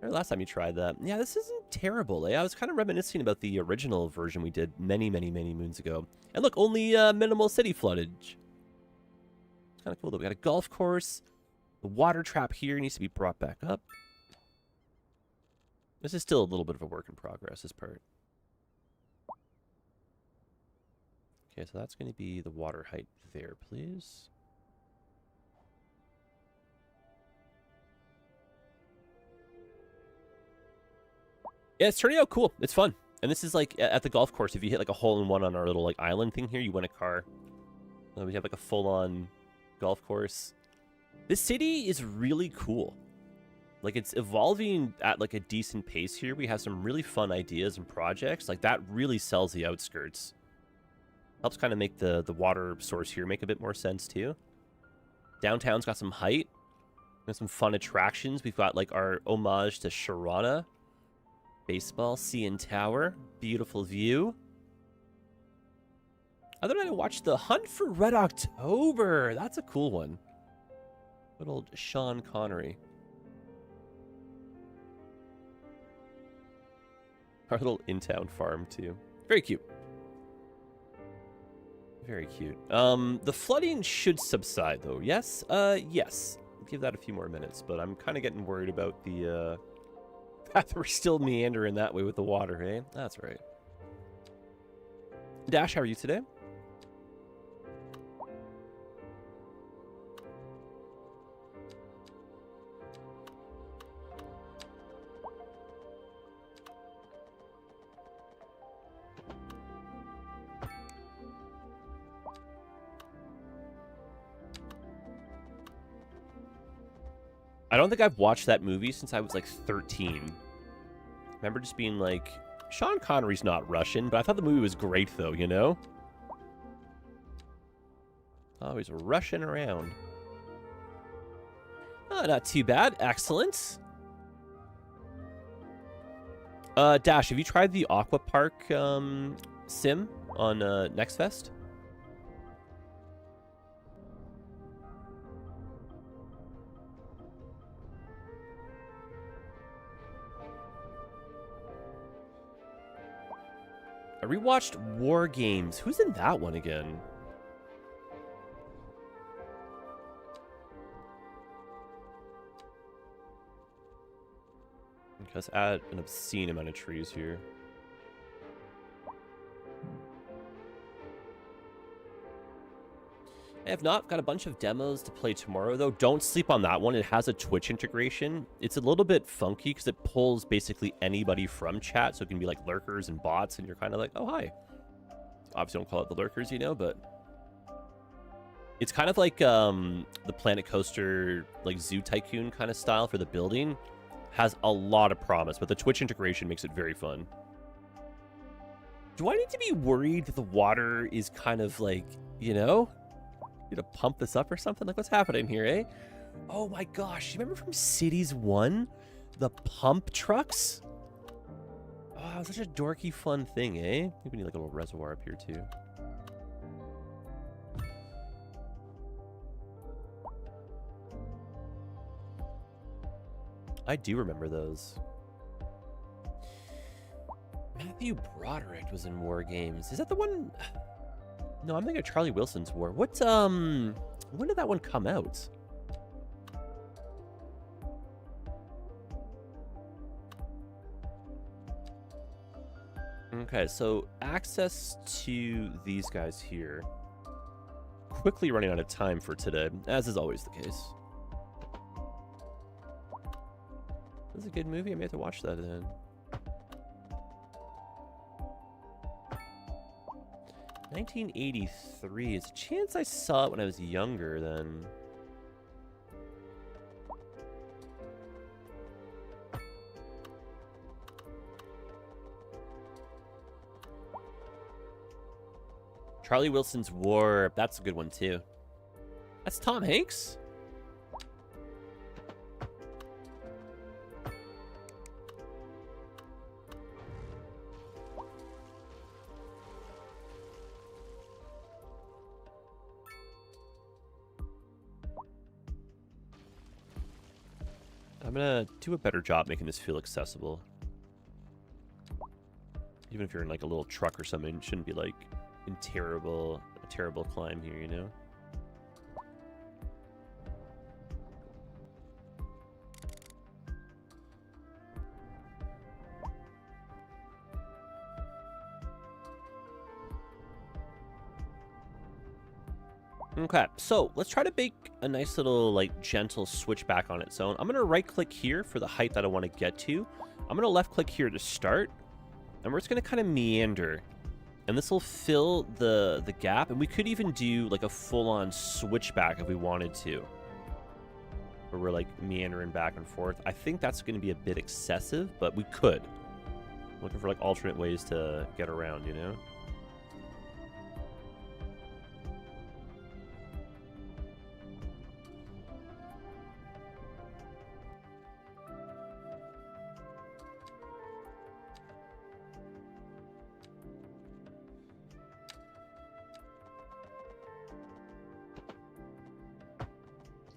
Last time you tried that. Yeah, this isn't terrible, eh? I was kind of reminiscing about the original version we did many, many, many moons ago. And look, only minimal city floodage. It's kind of cool, though. We got a golf course. The water trap here needs to be brought back up. This is still a little bit of a work in progress, this part. Okay, so that's going to be the water height there, please. Yeah, it's turning out cool. It's fun. And this is like at the golf course. If you hit like a hole-in-one on our little like island thing here, you win a car. We have like a full-on golf course. This city is really cool. Like it's evolving at like a decent pace here. We have some really fun ideas and projects. Like that really sells the outskirts. Helps kind of make the water source here make a bit more sense too. Downtown's got some height. Got some fun attractions. We've got like our homage to Sharana. Baseball, CN Tower, beautiful view. Other than I watched The Hunt for Red October. That's a cool one. Good old Sean Connery. Our little in-town farm too. Very cute. Very cute. The flooding should subside though. Yes? Yes. I'll give that a few more minutes, but I'm kind of getting worried about the fact that we're still meandering that way with the water, eh? That's right. Dash, how are you today? I don't think I've watched that movie since I was like 13. I remember just being like, Sean Connery's not Russian, but I thought the movie was great though, you know? Always rushing around. Oh, not too bad. Excellent. Dash, have you tried the Aqua Park sim on Next Fest? I rewatched War Games. Who's in that one again? Okay, let's add an obscene amount of trees here. I have not got a bunch of demos to play tomorrow, though. Don't sleep on that one. It has a Twitch integration. It's a little bit funky because it pulls basically anybody from chat, so it can be like lurkers and bots, and you're kind of like, oh, hi. Obviously, don't call it the lurkers, you know, but it's kind of like the Planet Coaster, like Zoo Tycoon kind of style for the building. Has a lot of promise, but the Twitch integration makes it very fun. Do I need to be worried that the water is kind of like, you know, you to pump this up or something? Like, what's happening here, eh? Oh my gosh, you remember from Cities 1? The pump trucks? Oh, it was such a dorky fun thing, eh? I think we need like a little reservoir up here too. I do remember those. Matthew Broderick was in War Games. Is that the one? No, I'm thinking of Charlie Wilson's War. What, when did that one come out? Okay, so access to these guys here. Quickly running out of time for today, as is always the case. This is a good movie. I may have to watch that then. 1983. There's a chance I saw it when I was younger then. Charlie Wilson's War. That's a good one too. That's Tom Hanks? I'm gonna do a better job making this feel accessible. Even if you're in like a little truck or something, it shouldn't be like a terrible climb here, you know? Okay, so let's try to make a nice little like gentle switchback on its own. I'm gonna right click here for the height that I want to get to. I'm gonna left click here to start, and we're just gonna kind of meander, and this will fill the gap. And we could even do like a full-on switchback if we wanted to, where we're like meandering back and forth. I think that's going to be a bit excessive, but we could. Looking for like alternate ways to get around, you know?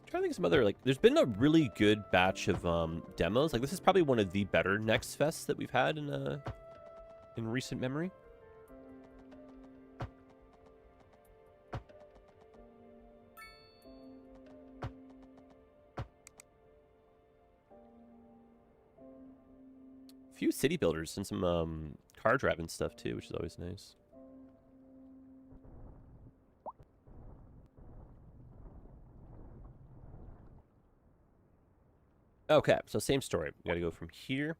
Trying to think of some other, like, there's been a really good batch of demos. Like, this is probably one of the better Next Fests that we've had in recent memory. A few city builders and some car driving stuff too, which is always nice. Okay, so same story. We gotta go from here.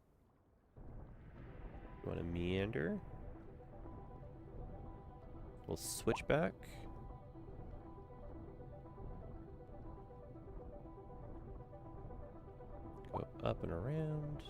You want to meander. We'll switch back. Go up and around.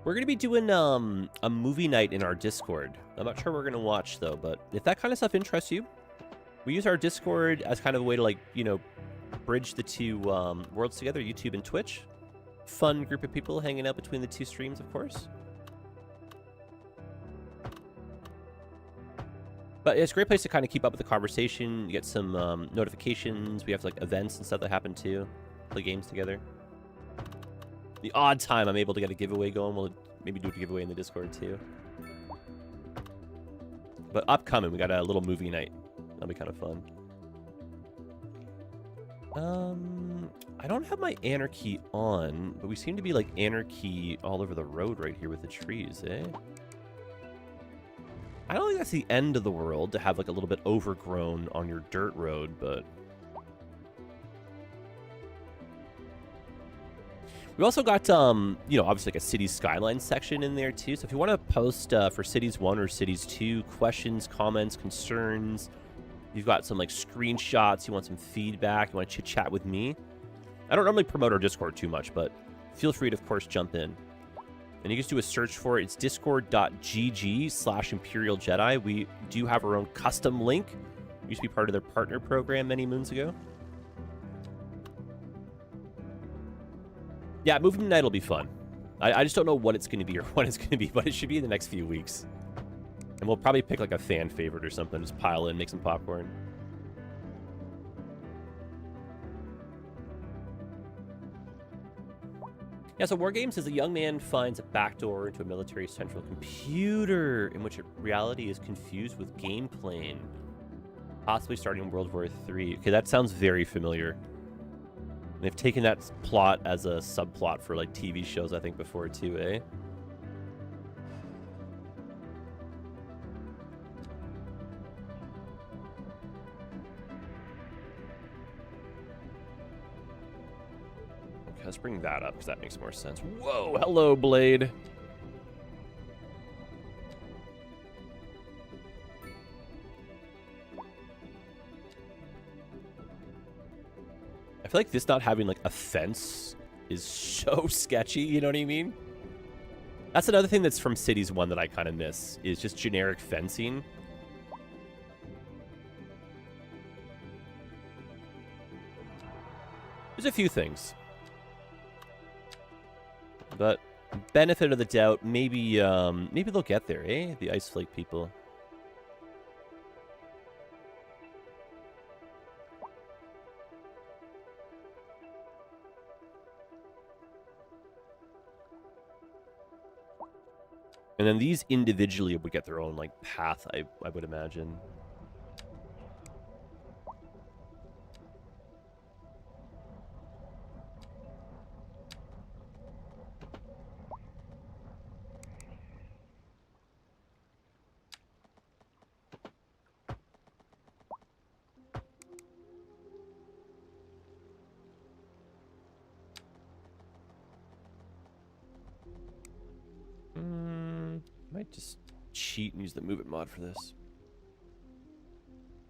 We're going to be doing a movie night in our Discord. I'm not sure we're going to watch, though, but if that kind of stuff interests you, we use our Discord as kind of a way to, like, you know, bridge the two worlds together, YouTube and Twitch. Fun group of people hanging out between the two streams, of course. But it's a great place to kind of keep up with the conversation. You get some notifications. We have, like, events and stuff that happen, too. Play games together. The odd time I'm able to get a giveaway going, we'll maybe do a giveaway in the Discord too. But upcoming, we got a little movie night. That'll be kind of fun. I don't have my anarchy on, but we seem to be like anarchy all over the road right here with the trees, eh? I don't think that's the end of the world to have like a little bit overgrown on your dirt road, but... We also got, you know, obviously like a Cities Skylines section in there too. So if you want to post for Cities 1 or Cities 2, questions, comments, concerns, you've got some like screenshots, you want some feedback, you want to chit-chat with me. I don't normally promote our Discord too much, but feel free to, of course, jump in. And you just do a search for it. It's discord.gg/Imperial Jedi. We do have our own custom link. We used to be part of their partner program many moons ago. Yeah, movie night will be fun. I just don't know what it's going to be or when it's going to be, but it should be in the next few weeks. And we'll probably pick like a fan favorite or something, just pile in, make some popcorn. Yeah, so War Games is a young man finds a backdoor into a military central computer in which reality is confused with game plane. Possibly starting in World War III. Okay, that sounds very familiar. They've taken that plot as a subplot for, like, TV shows, I think, before, too, eh? Okay, let's bring that up, because that makes more sense. Whoa, hello, Blade. I feel like this not having, like, a fence is so sketchy, you know what I mean? That's another thing that's from Cities 1 that I kind of miss, is just generic fencing. There's a few things. But, benefit of the doubt, maybe they'll get there, eh? The Ice Flake people. And then these individually would get their own, like, path, I would imagine. Might just cheat and use the Move It mod for this.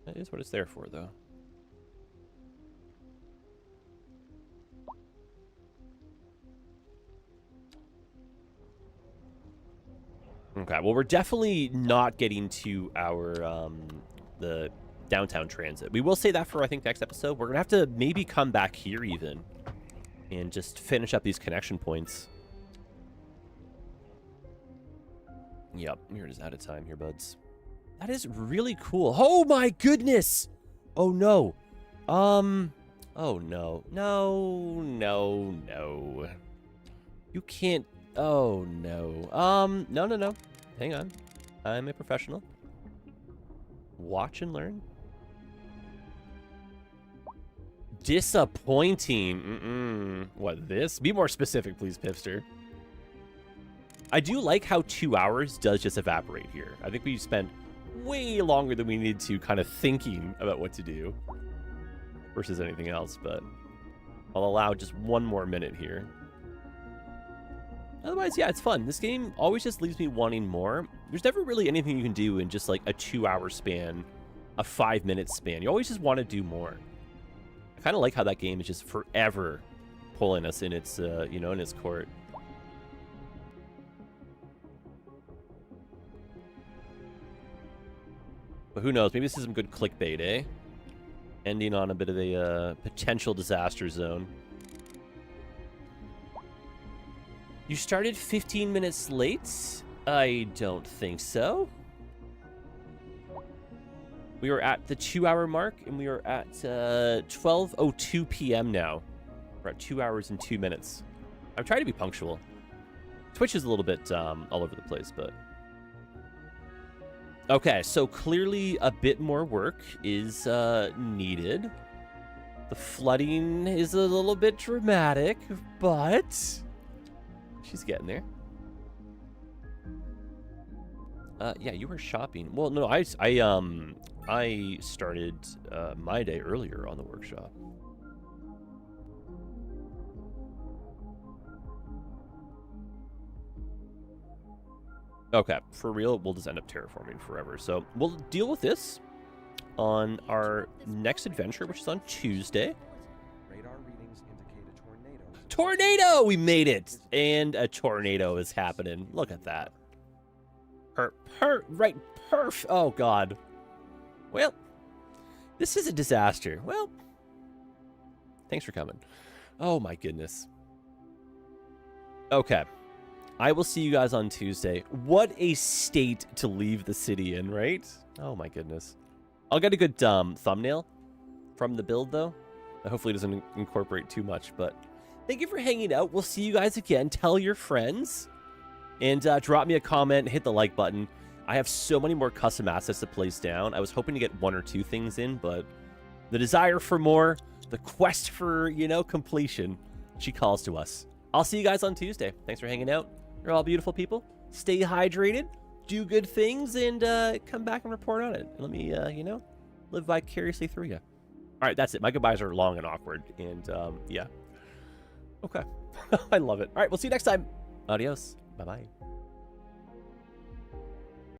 That is what it's there for, though. Okay, well, we're definitely not getting to our, the downtown transit. We will say that for, I think, next episode. We're going to have to maybe come back here, even, and just finish up these connection points. Yep, you're just out of time here, buds. That is really cool. Oh my goodness! Oh no. Oh no. No. You can't. Oh no. No. Hang on. I'm a professional. Watch and learn. Disappointing. What, this? Be more specific, please, Pipster. I do like how 2 hours does just evaporate here. I think we spent way longer than we needed to kind of thinking about what to do versus anything else, but I'll allow just one more minute here. Otherwise, yeah, it's fun. This game always just leaves me wanting more. There's never really anything you can do in just like a 2-hour span, a 5-minute span. You always just want to do more. I kind of like how that game is just forever pulling us in its, you know, in its court. But who knows? Maybe this is some good clickbait, eh? Ending on a bit of a potential disaster zone. You started 15 minutes late? I don't think so. We are at the 2-hour mark, and we are at 12:02 p.m. now. We're at 2 hours and 2 minutes. I've tried to be punctual. Twitch is a little bit all over the place, but... Okay, so clearly a bit more work is needed. The flooding is a little bit dramatic, but she's getting there. Yeah, you were shopping. Well, no, I started my day earlier on the workshop. Okay, for real, we'll just end up terraforming forever. So we'll deal with this on our next adventure, which is on Tuesday. Radar readings indicate a tornado. Tornado! We made it! And a tornado is happening. Look at that. Right, perf. Oh, God. Well, this is a disaster. Well, thanks for coming. Oh, my goodness. Okay. I will see you guys on Tuesday. What a state to leave the city in, right? Oh, my goodness. I'll get a good thumbnail from the build, though. Hopefully it doesn't incorporate too much, but thank you for hanging out. We'll see you guys again. Tell your friends. And drop me a comment, hit the like button. I have so many more custom assets to place down. I was hoping to get 1 or 2 things in, but the desire for more, the quest for, you know, completion, she calls to us. I'll see you guys on Tuesday. Thanks for hanging out. You're all beautiful people. Stay hydrated, do good things, and come back and report on it. Let me, you know, live vicariously through you. All right, that's it. My goodbyes are long and awkward, and yeah. Okay. I love it. All right, we'll see you next time. Adios. Bye-bye.